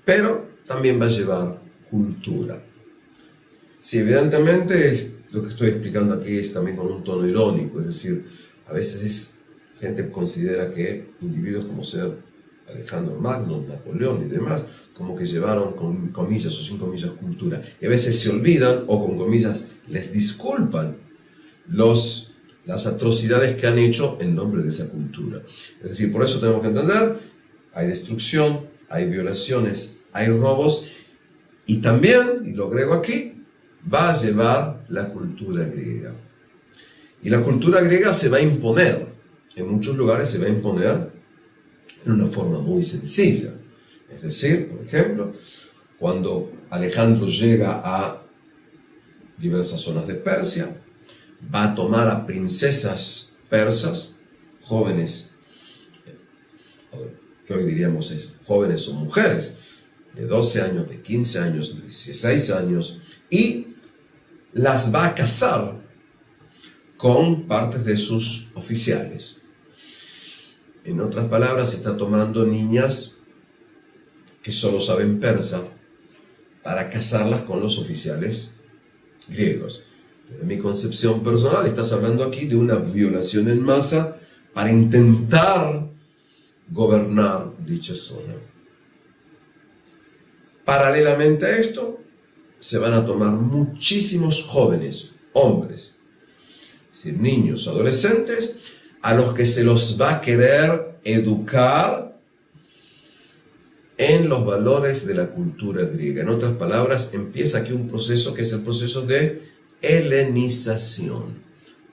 pero también va a llevar cultura. Sí, evidentemente lo que estoy explicando aquí es también con un tono irónico, es decir, a veces gente considera que individuos como ser Alejandro Magno, Napoleón y demás, como que llevaron con comillas o sin comillas cultura, y a veces se olvidan o con comillas les disculpan las atrocidades que han hecho en nombre de esa cultura. Es decir, por eso tenemos que entender, hay destrucción, hay violaciones, hay robos, y también, y lo agrego aquí, va a llevar la cultura griega. Y la cultura griega se va a imponer, en muchos lugares se va a imponer en una forma muy sencilla. Es decir, por ejemplo, cuando Alejandro llega a diversas zonas de Persia, va a tomar a princesas persas, jóvenes, que hoy diríamos es jóvenes o mujeres, de 12 años, de 15 años, de 16 años, y las va a casar con partes de sus oficiales. En otras palabras, está tomando niñas que solo saben persa para casarlas con los oficiales griegos. Desde mi concepción personal, estás hablando aquí de una violación en masa para intentar gobernar dicha zona. Paralelamente a esto, se van a tomar muchísimos jóvenes, hombres, es decir, niños, adolescentes, a los que se los va a querer educar en los valores de la cultura griega. En otras palabras, empieza aquí un proceso que es el proceso de helenización,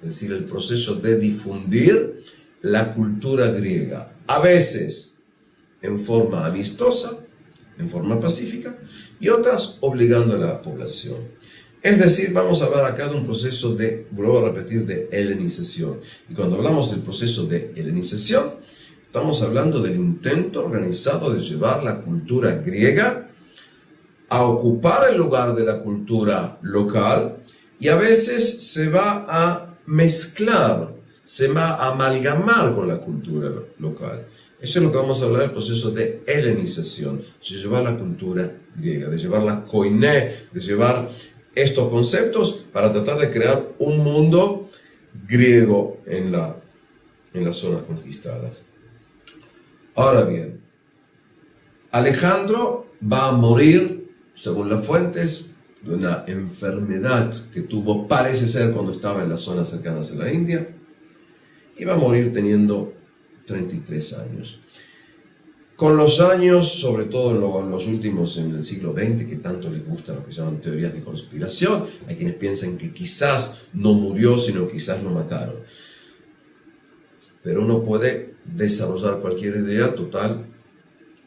es decir, el proceso de difundir la cultura griega, a veces en forma amistosa, en forma pacífica, y otras obligando a la población. Es decir, vamos a hablar acá de un proceso de, vuelvo a repetir, de helenización. Y cuando hablamos del proceso de helenización, estamos hablando del intento organizado de llevar la cultura griega a ocupar el lugar de la cultura local, y a veces se va a mezclar, se va a amalgamar con la cultura local. Eso es lo que vamos a hablar del proceso de helenización, de llevar la cultura griega, de llevar la koiné, de llevar estos conceptos para tratar de crear un mundo griego en las zonas conquistadas. Ahora bien, Alejandro va a morir, según las fuentes, de una enfermedad que tuvo, parece ser, cuando estaba en las zonas cercanas a la India, y va a morir teniendo 33 años. Con los años, sobre todo en los últimos, en el siglo XX, que tanto les gusta lo que llaman teorías de conspiración, hay quienes piensan que quizás no murió, sino quizás lo mataron. Pero uno puede desarrollar cualquier idea, total,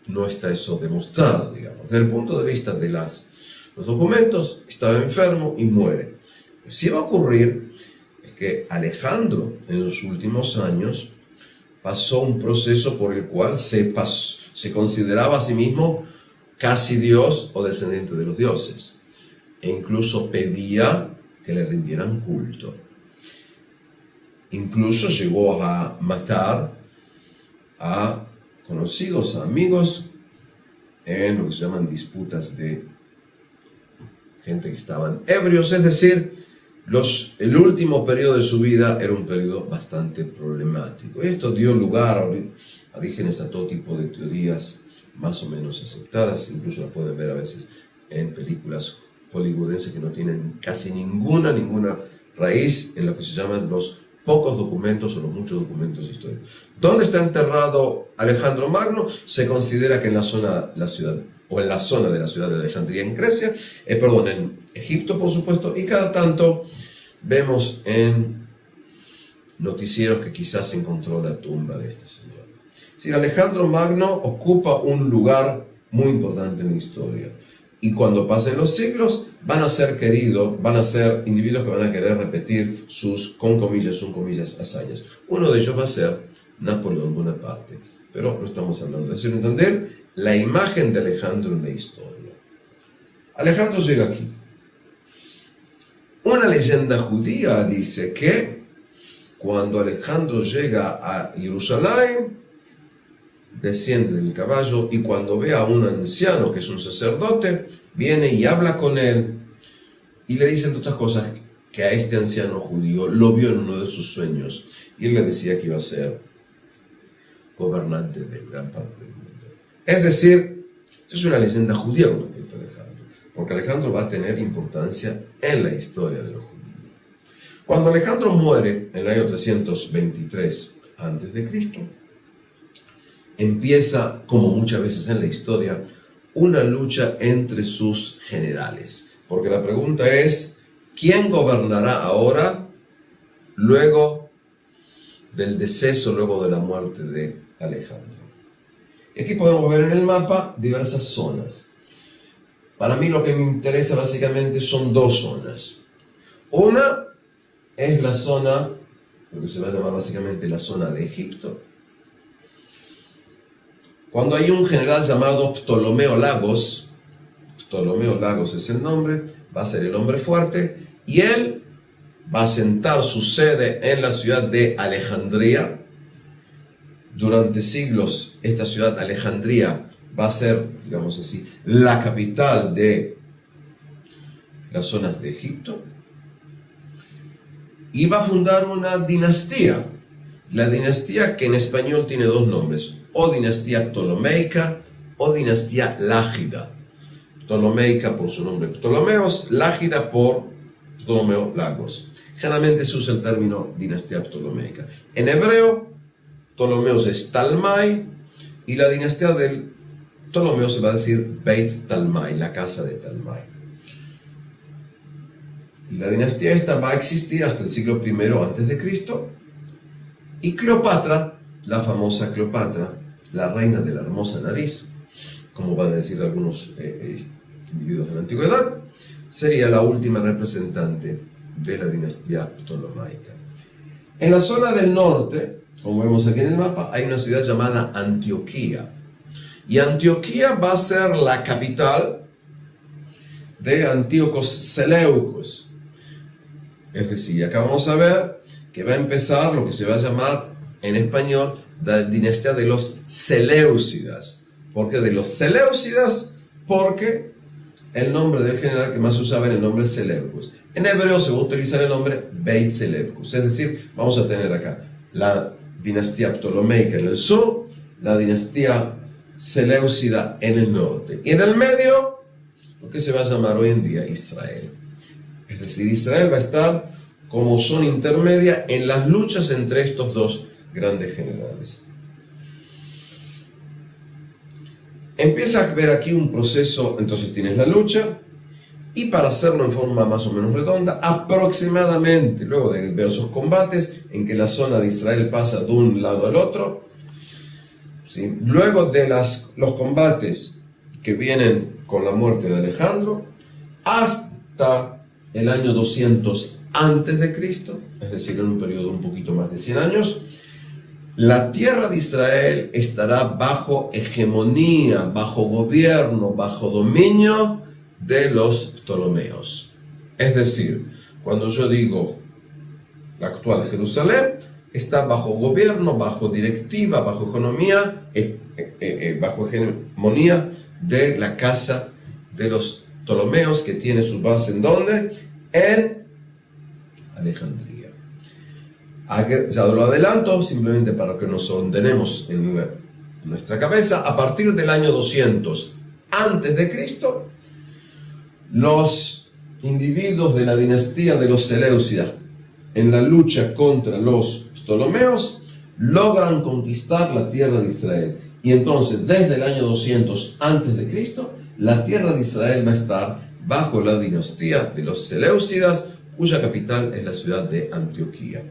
no está eso demostrado, digamos. Desde el punto de vista de los documentos, estaba enfermo y muere. Lo que sí va a ocurrir es que Alejandro, en los últimos años, pasó un proceso por el cual se consideraba a sí mismo casi Dios o descendiente de los dioses, e incluso pedía que le rindieran culto. Incluso llegó a matar a conocidos, amigos, en lo que se llaman disputas de gente que estaban ebrios, es decir, el último periodo de su vida era un periodo bastante problemático. Esto dio lugar a orígenes a todo tipo de teorías más o menos aceptadas, incluso las pueden ver a veces en películas hollywoodenses que no tienen casi ninguna raíz en lo que se llaman los pocos documentos o los muchos documentos históricos. ¿Dónde está enterrado Alejandro Magno? Se considera que en la zona de la ciudad de Alejandría en Grecia, en Egipto por supuesto, y cada tanto vemos en noticieros que quizás se encontró la tumba de este señor. Es decir, Alejandro Magno ocupa un lugar muy importante en la historia. Y cuando pasen los siglos, van a ser individuos que van a querer repetir sus, con comillas, hazañas. Uno de ellos va a ser Napoleón Bonaparte. Pero no estamos hablando de eso, sino entender la imagen de Alejandro en la historia. Alejandro llega aquí. Una leyenda judía dice que cuando Alejandro llega a Jerusalén, desciende del caballo y cuando ve a un anciano que es un sacerdote, viene y habla con él y le dice, entre otras cosas, que a este anciano judío lo vio en uno de sus sueños y él le decía que iba a ser gobernante de gran parte del mundo. Es decir, es una leyenda judía con respecto a Alejandro, porque Alejandro va a tener importancia en la historia de los judíos. Cuando Alejandro muere en el año 323 a.C., empieza, como muchas veces en la historia, una lucha entre sus generales. Porque la pregunta es, ¿quién gobernará ahora luego del deceso, luego de la muerte de Alejandro? Y aquí podemos ver en el mapa diversas zonas. Para mí lo que me interesa básicamente son dos zonas. Una es la zona, lo que se va a llamar básicamente la zona de Egipto, cuando hay un general llamado Ptolomeo Lagos es el nombre, va a ser el hombre fuerte, y él va a sentar su sede en la ciudad de Alejandría. Durante siglos, esta ciudad, Alejandría, va a ser, digamos así, la capital de las zonas de Egipto, y va a fundar una dinastía. La dinastía que en español tiene dos nombres, o dinastía ptolomeica o dinastía lágida. Ptolomeica por su nombre Ptolomeos, lágida por Ptolomeo Lagos. Generalmente se usa el término dinastía ptolomeica. En hebreo, Ptolomeos es Talmai, y la dinastía del Ptolomeo se va a decir Beit Talmai, la casa de Talmai. Y la dinastía esta va a existir hasta el siglo I a.C., y Cleopatra, la famosa Cleopatra, la reina de la hermosa nariz, como van a decir algunos individuos de la antigüedad, sería la última representante de la dinastía ptolomaica. En la zona del norte, como vemos aquí en el mapa, hay una ciudad llamada Antioquía. Y Antioquía va a ser la capital de Antíocos Seleucos. Es decir, acá vamos a ver que va a empezar lo que se va a llamar en español la dinastía de los Seleucidas. ¿Por qué de los Seleucidas? Porque el nombre del general que más se usaba era el nombre Seleucus. En hebreo se va a utilizar el nombre Beit Seleucus. Es decir, vamos a tener acá la dinastía ptolomeica en el sur, la dinastía Seleucida en el norte. Y en el medio, lo que se va a llamar hoy en día Israel. Es decir, Israel va a estar como zona intermedia en las luchas entre estos dos grandes generales. Empieza a ver aquí un proceso, entonces tienes la lucha, y para hacerlo en forma más o menos redonda, aproximadamente, luego de diversos combates, en que la zona de Israel pasa de un lado al otro, ¿sí? Luego de los combates que vienen con la muerte de Alejandro, hasta el año 200 antes de Cristo, es decir, en un periodo un poquito más de 100 años, la tierra de Israel estará bajo hegemonía, bajo gobierno, bajo dominio de los Ptolomeos. Es decir, cuando yo digo la actual Jerusalén, está bajo gobierno, bajo directiva, bajo economía, bajo hegemonía de la casa de los Ptolomeos, que tiene su base ¿en dónde? En Alejandría. Ya lo adelanto, simplemente para que nos ordenemos en nuestra cabeza. A partir del año 200 antes de Cristo, los individuos de la dinastía de los Seleucidas, en la lucha contra los Ptolomeos, logran conquistar la tierra de Israel. Y entonces, desde el año 200 antes de Cristo, la tierra de Israel va a estar bajo la dinastía de los Seleucidas, cuya capital es la ciudad de Antioquía.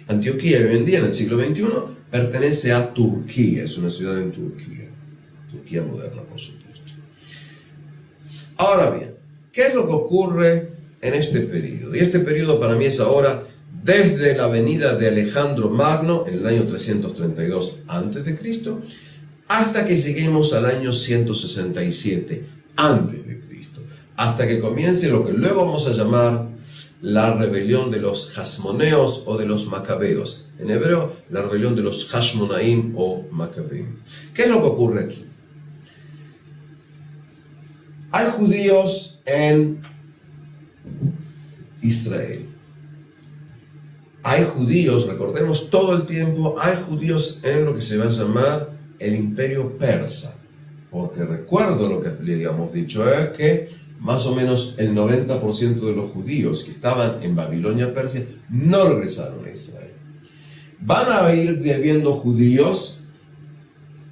Antioquía, hoy en día, en el siglo XXI, pertenece a Turquía, es una ciudad en Turquía, Turquía moderna, por supuesto. Ahora bien, ¿qué es lo que ocurre en este periodo? Y este periodo para mí es ahora desde la venida de Alejandro Magno en el año 332 a.C. hasta que lleguemos al año 167 a.C., hasta que comience lo que luego vamos a llamar la rebelión de los Hasmoneos o de los Macabeos. En hebreo, la rebelión de los Hashmonaim o Macabeim. ¿Qué es lo que ocurre aquí? Hay judíos en Israel. Hay judíos, recordemos todo el tiempo, hay judíos en lo que se va a llamar el imperio persa. Porque recuerdo lo que habíamos dicho, es que más o menos el 90% de los judíos que estaban en Babilonia, Persia, no regresaron a Israel. Van a ir viviendo judíos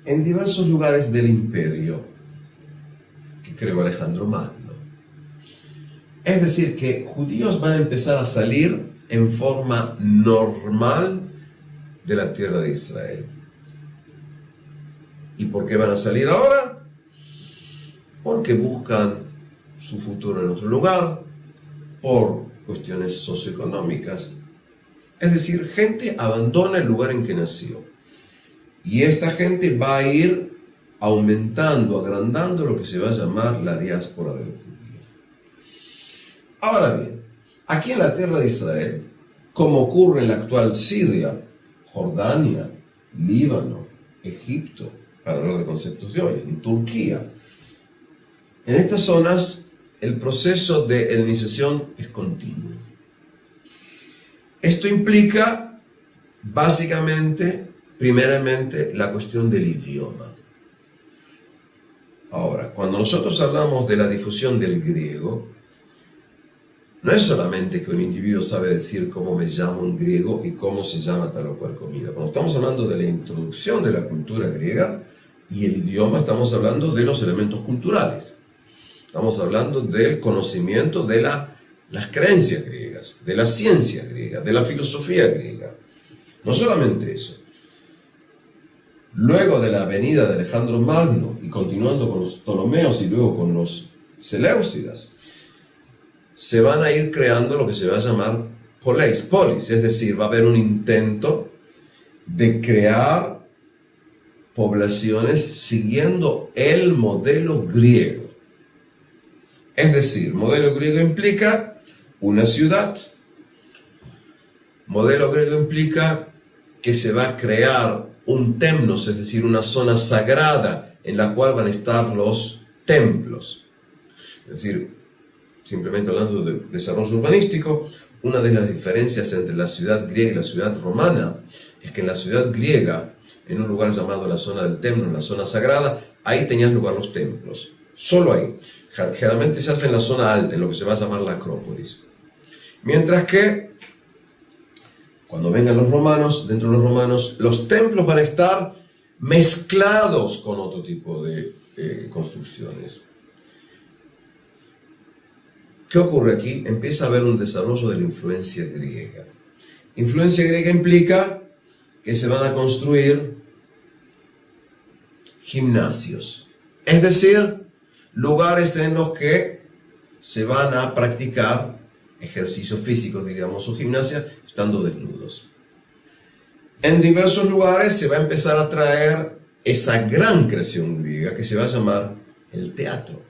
en diversos lugares del imperio que creó Alejandro Magno. Es decir, que judíos van a empezar a salir en forma normal de la tierra de Israel. ¿Y por qué van a salir ahora? Porque buscan su futuro en otro lugar, por cuestiones socioeconómicas. Es decir, gente abandona el lugar en que nació. Y esta gente va a ir aumentando, agrandando lo que se va a llamar la diáspora de los judíos. Ahora bien, aquí en la tierra de Israel, como ocurre en la actual Siria, Jordania, Líbano, Egipto, para hablar de conceptos de hoy, en Turquía, en estas zonas el proceso de helenización es continuo. Esto implica, básicamente, primeramente, la cuestión del idioma. Ahora, cuando nosotros hablamos de la difusión del griego, no es solamente que un individuo sabe decir cómo me llamo en griego y cómo se llama tal o cual comida. Cuando estamos hablando de la introducción de la cultura griega y el idioma, estamos hablando de los elementos culturales. Estamos hablando del conocimiento de las creencias griegas, de la ciencia griega, de la filosofía griega. No solamente eso. Luego de la venida de Alejandro Magno y continuando con los Ptolomeos y luego con los Seleucidas, se van a ir creando lo que se va a llamar polis, es decir, va a haber un intento de crear poblaciones siguiendo el modelo griego. Es decir, modelo griego implica una ciudad. Modelo griego implica que se va a crear un temnos, es decir, una zona sagrada en la cual van a estar los templos. Es decir, simplemente hablando de desarrollo urbanístico, una de las diferencias entre la ciudad griega y la ciudad romana es que en la ciudad griega, en un lugar llamado la zona del templo, en la zona sagrada, ahí tenían lugar los templos. Solo ahí. Generalmente se hace en la zona alta, en lo que se va a llamar la Acrópolis. Mientras que, cuando vengan los romanos, dentro de los romanos, los templos van a estar mezclados con otro tipo de construcciones. ¿Qué ocurre aquí? Empieza a haber un desarrollo de la influencia griega. Influencia griega implica que se van a construir gimnasios. Es decir, lugares en los que se van a practicar ejercicios físicos, digamos, o gimnasia, estando desnudos. En diversos lugares se va a empezar a traer esa gran creación griega que se va a llamar el teatro.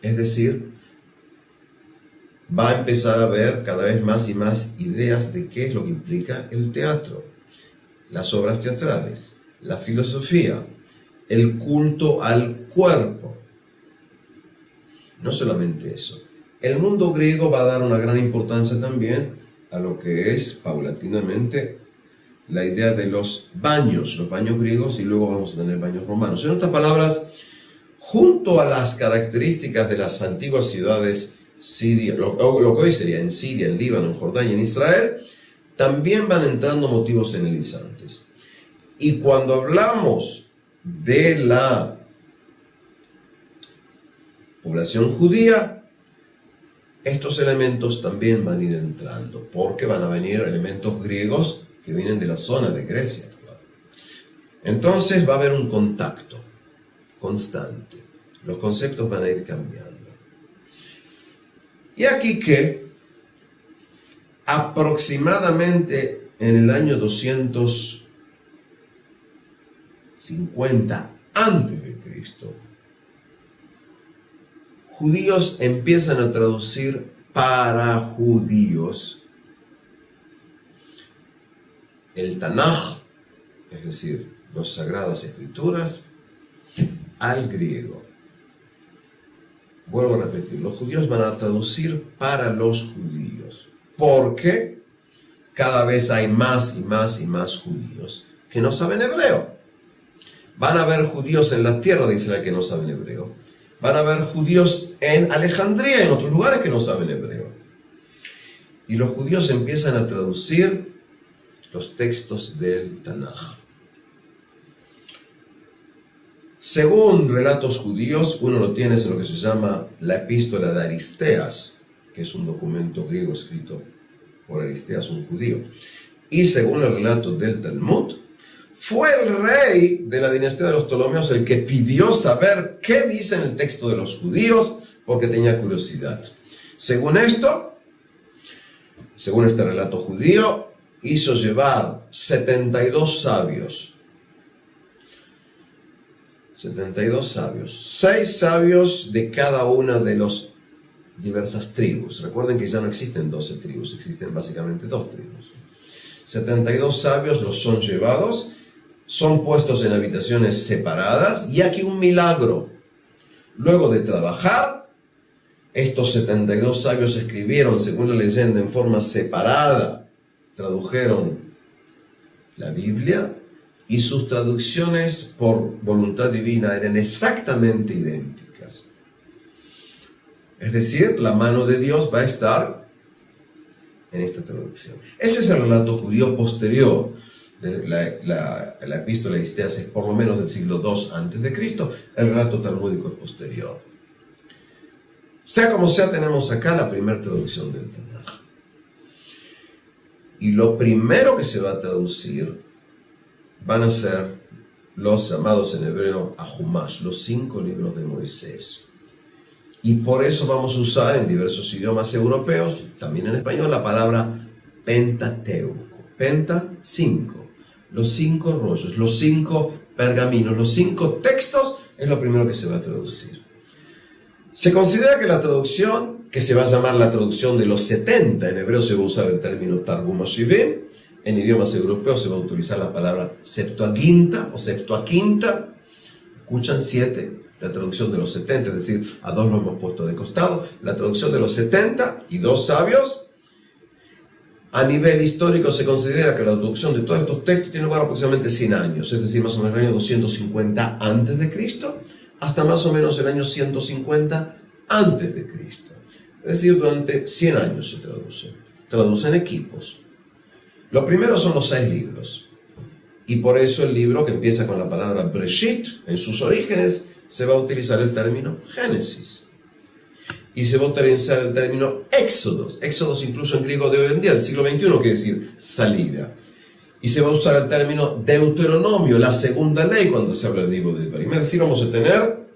Es decir, va a empezar a haber cada vez más y más ideas de qué es lo que implica el teatro, las obras teatrales, la filosofía, el culto al cuerpo. No solamente eso. El mundo griego va a dar una gran importancia también a lo que es paulatinamente la idea de los baños griegos, y luego vamos a tener baños romanos. En otras palabras, junto a las características de las antiguas ciudades Siria, lo que hoy sería en Siria, en Líbano, en Jordania y en Israel, también van entrando motivos señalizantes. Y cuando hablamos de la población judía, estos elementos también van a ir entrando, porque van a venir elementos griegos que vienen de la zona de Grecia. Entonces va a haber un contacto constante. Los conceptos van a ir cambiando. Y aquí que aproximadamente en el año 250 antes de Cristo, judíos empiezan a traducir para judíos el Tanaj, es decir, las Sagradas Escrituras, al griego. Vuelvo a repetir, los judíos van a traducir para los judíos, porque cada vez hay más y más y más judíos que no saben hebreo. Van a haber judíos en la tierra de Israel que no saben hebreo. Van a haber judíos en Alejandría y en otros lugares que no saben hebreo. Y los judíos empiezan a traducir los textos del Tanaj. Según relatos judíos, uno lo tiene en lo que se llama la Epístola de Aristeas, que es un documento griego escrito por Aristeas, un judío. Y según el relato del Talmud, fue el rey de la dinastía de los Ptolomeos el que pidió saber qué dice en el texto de los judíos, porque tenía curiosidad. Según esto, según este relato judío, hizo llevar 72 sabios. 72 sabios. 6 sabios de cada una de las diversas tribus. Recuerden que ya no existen 12 tribus, existen básicamente 2 tribus. 72 sabios los son llevados, son puestos en habitaciones separadas, y aquí un milagro. Luego de trabajar, estos 72 sabios escribieron, según la leyenda, en forma separada, tradujeron la Biblia, y sus traducciones por voluntad divina eran exactamente idénticas. Es decir, la mano de Dios va a estar en esta traducción. Ese es el relato judío posterior. La epístola de Aristeas es por lo menos del siglo II a.C., el relato talmúdico es posterior. Sea como sea, tenemos acá la primera traducción del Tanaj. Y lo primero que se va a traducir van a ser los llamados en hebreo Ahumash, los 5 libros de Moisés. Y por eso vamos a usar en diversos idiomas europeos, también en español, la palabra Pentateuco. Penta, 5. Los 5 rollos, los 5 pergaminos, los 5 textos es lo primero que se va a traducir. Se considera que la traducción, que se va a llamar la traducción de los 70, en hebreo se va a usar el término Targum Ashivim, en idiomas europeos se va a utilizar la palabra Septuaginta o Septuaquinta. Escuchan, 7, la traducción de los 70, es decir, a 2 lo hemos puesto de costado. La traducción de los 70 y 2 sabios. A nivel histórico se considera que la traducción de todos estos textos tiene lugar aproximadamente 100 años, es decir, más o menos el año 250 a.C. hasta más o menos el año 150 a.C. Es decir, durante 100 años se traduce. Traducen equipos. Lo primero son los 6 libros. Y por eso el libro que empieza con la palabra Breshit, en sus orígenes, se va a utilizar el término Génesis. Y se va a utilizar el término Éxodos. Éxodos incluso en griego de hoy en día, del siglo XXI, quiere decir salida. Y se va a usar el término Deuteronomio, la segunda ley, cuando se habla del libro de Devarim. Es decir, vamos a tener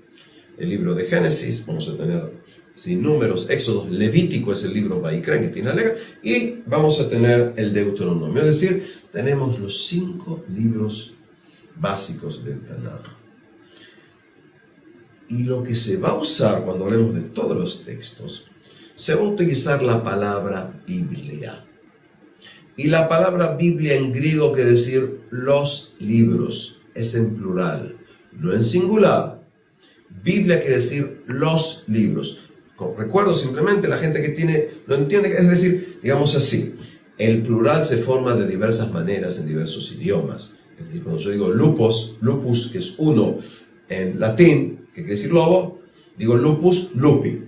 el libro de Génesis, vamos a tener Números, Éxodos, Levítico es el libro Vaikra que tiene la ley, y vamos a tener el Deuteronomio. Es decir, tenemos los 5 libros básicos del Tanaj. Y lo que se va a usar cuando hablemos de todos los textos, se va a utilizar la palabra Biblia. Y la palabra Biblia en griego quiere decir los libros, es en plural, no en singular. Biblia quiere decir los libros. Recuerdo simplemente la gente que lo entiende, es decir, digamos así, el plural se forma de diversas maneras en diversos idiomas. Es decir, cuando yo digo lupus, que es uno en latín, que quiere decir lobo, digo lupus, lupi.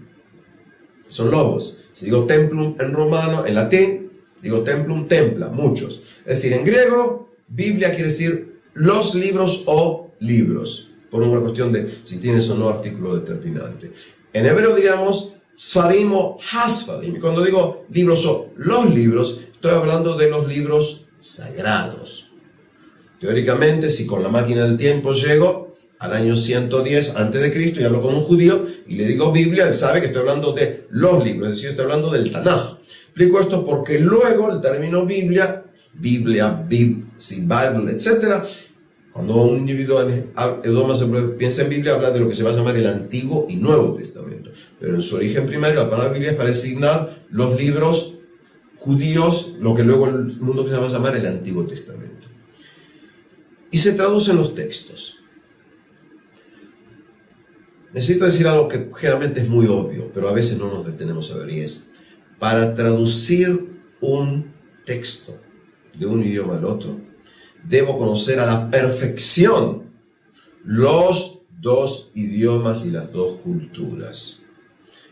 Son lobos. Si digo templum en romano, en latín, digo templum, templa, muchos. Es decir, en griego, Biblia quiere decir los libros o libros, por una cuestión de si tienes o no artículo determinante. En hebreo diríamos sfarim o hasfarim. Y cuando digo libros o los libros, estoy hablando de los libros sagrados. Teóricamente, si con la máquina del tiempo llego al año 110 a.C. y hablo con un judío y le digo Biblia, él sabe que estoy hablando de los libros, es decir, estoy hablando del Tanaj. Explico esto porque luego el término Biblia, Bible, etc., cuando un individuo piensa en Biblia, habla de lo que se va a llamar el Antiguo y Nuevo Testamento. Pero en su origen primario, la palabra Biblia es para designar los libros judíos, lo que luego el mundo que se va a llamar el Antiguo Testamento. Y se traducen los textos. Necesito decir algo que generalmente es muy obvio, pero a veces no nos detenemos a ver, y es, para traducir un texto de un idioma al otro, debo conocer a la perfección los dos idiomas y las dos culturas.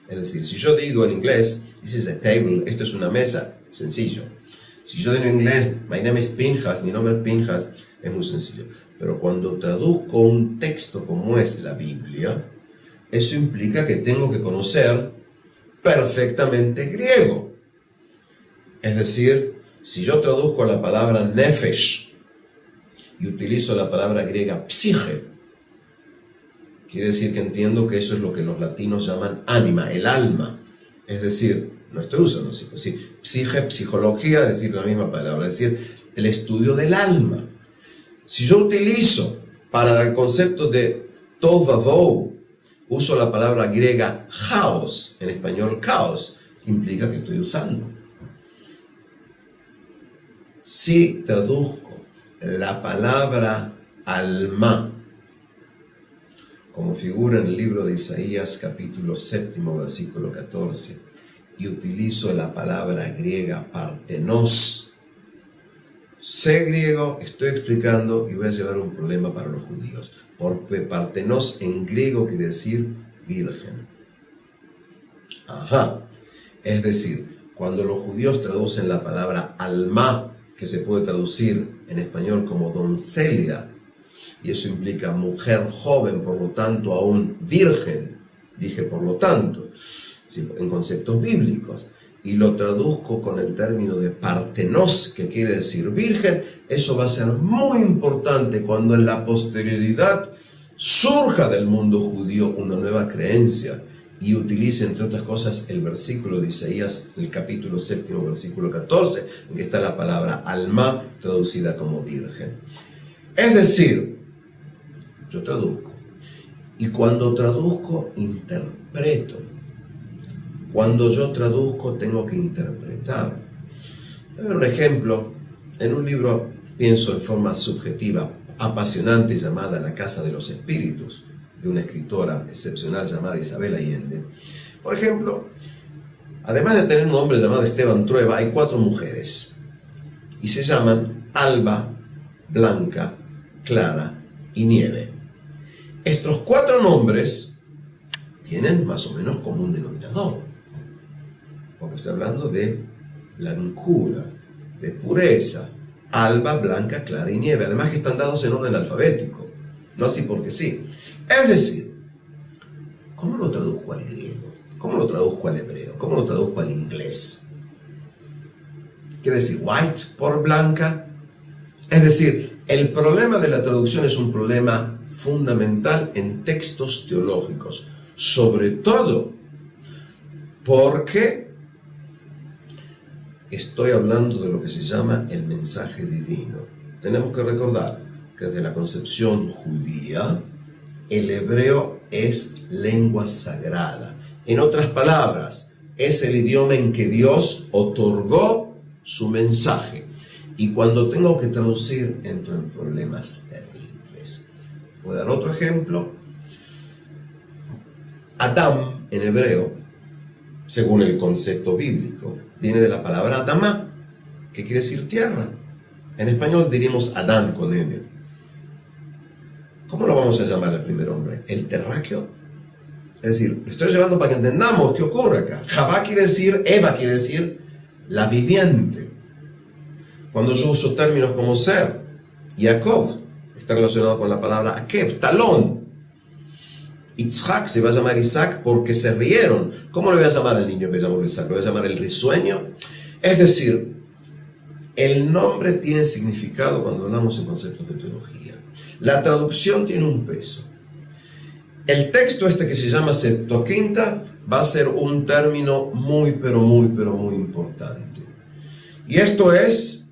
Es decir, si yo digo en inglés, this is a table, esto es una mesa, sencillo. Si yo digo en inglés, my name is Pinchas, mi nombre es Pinchas, es muy sencillo. Pero cuando traduzco un texto como es la Biblia, eso implica que tengo que conocer perfectamente griego. Es decir, si yo traduzco la palabra nefesh y utilizo la palabra griega psique, quiere decir que entiendo que eso es lo que los latinos llaman ánima, el alma. Es decir, no estoy usando psique, psicología, es decir, la misma palabra, es decir, el estudio del alma. Si yo utilizo para el concepto de tovavou, uso la palabra griega chaos, en español caos, implica que estoy usando. Si traduzco la palabra alma, como figura en el libro de Isaías, capítulo 7, versículo 14, y utilizo la palabra griega partenos, sé griego, estoy explicando y voy a llevar un problema para los judíos, porque partenos en griego quiere decir virgen. Es decir, cuando los judíos traducen la palabra alma, que se puede traducir en español como doncella, y eso implica mujer joven, por lo tanto aún virgen, dije por lo tanto, en conceptos bíblicos, y lo traduzco con el término de partenos, que quiere decir virgen, eso va a ser muy importante cuando en la posterioridad surja del mundo judío una nueva creencia y utilice, entre otras cosas, el versículo de Isaías, el capítulo 7, versículo 14, en que está la palabra alma traducida como virgen. Es decir, yo traduzco, y cuando traduzco, interpreto. Cuando yo traduzco, tengo que interpretar. Voy a ver un ejemplo. En un libro, pienso en forma subjetiva, apasionante, llamada La Casa de los Espíritus, de una escritora excepcional llamada Isabel Allende. Por ejemplo, además de tener un hombre llamado Esteban Trueba, hay 4 mujeres, y se llaman Alba, Blanca, Clara y Nieve. Estos 4 nombres tienen más o menos como un denominador, porque estoy hablando de blancura, de pureza, Alba, Blanca, Clara y Nieve, además que están dados en orden alfabético, no así porque sí. Es decir, ¿cómo lo traduzco al griego? ¿Cómo lo traduzco al hebreo? ¿Cómo lo traduzco al inglés? ¿Quiere decir white por blanca? Es decir, el problema de la traducción es un problema fundamental en textos teológicos, sobre todo porque estoy hablando de lo que se llama el mensaje divino. Tenemos que recordar que desde la concepción judía, el hebreo es lengua sagrada. En otras palabras, es el idioma en que Dios otorgó su mensaje. Y cuando tengo que traducir, entro en problemas terribles. Voy a dar otro ejemplo. Adam, en hebreo, según el concepto bíblico. Viene de la palabra Adamá, que quiere decir tierra. En español diríamos Adán con N. ¿Cómo lo vamos a llamar al primer hombre? ¿El terráqueo? Es decir, lo estoy llevando para que entendamos qué ocurre acá. Javá quiere decir, Eva quiere decir la viviente. Cuando yo uso términos como ser, Jacob está relacionado con la palabra Akev, talón. Itzhak se va a llamar Isaac porque se rieron. ¿Cómo lo voy a llamar al niño que llamó Isaac? ¿Lo voy a llamar el risueño? Es decir, el nombre tiene significado cuando hablamos en conceptos de teología. La traducción tiene un peso. El texto este que se llama Septuaginta va a ser un término muy, pero muy importante. Y esto es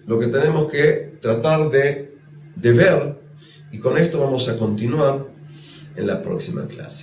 lo que tenemos que tratar de ver, y con esto vamos a continuar en la próxima clase.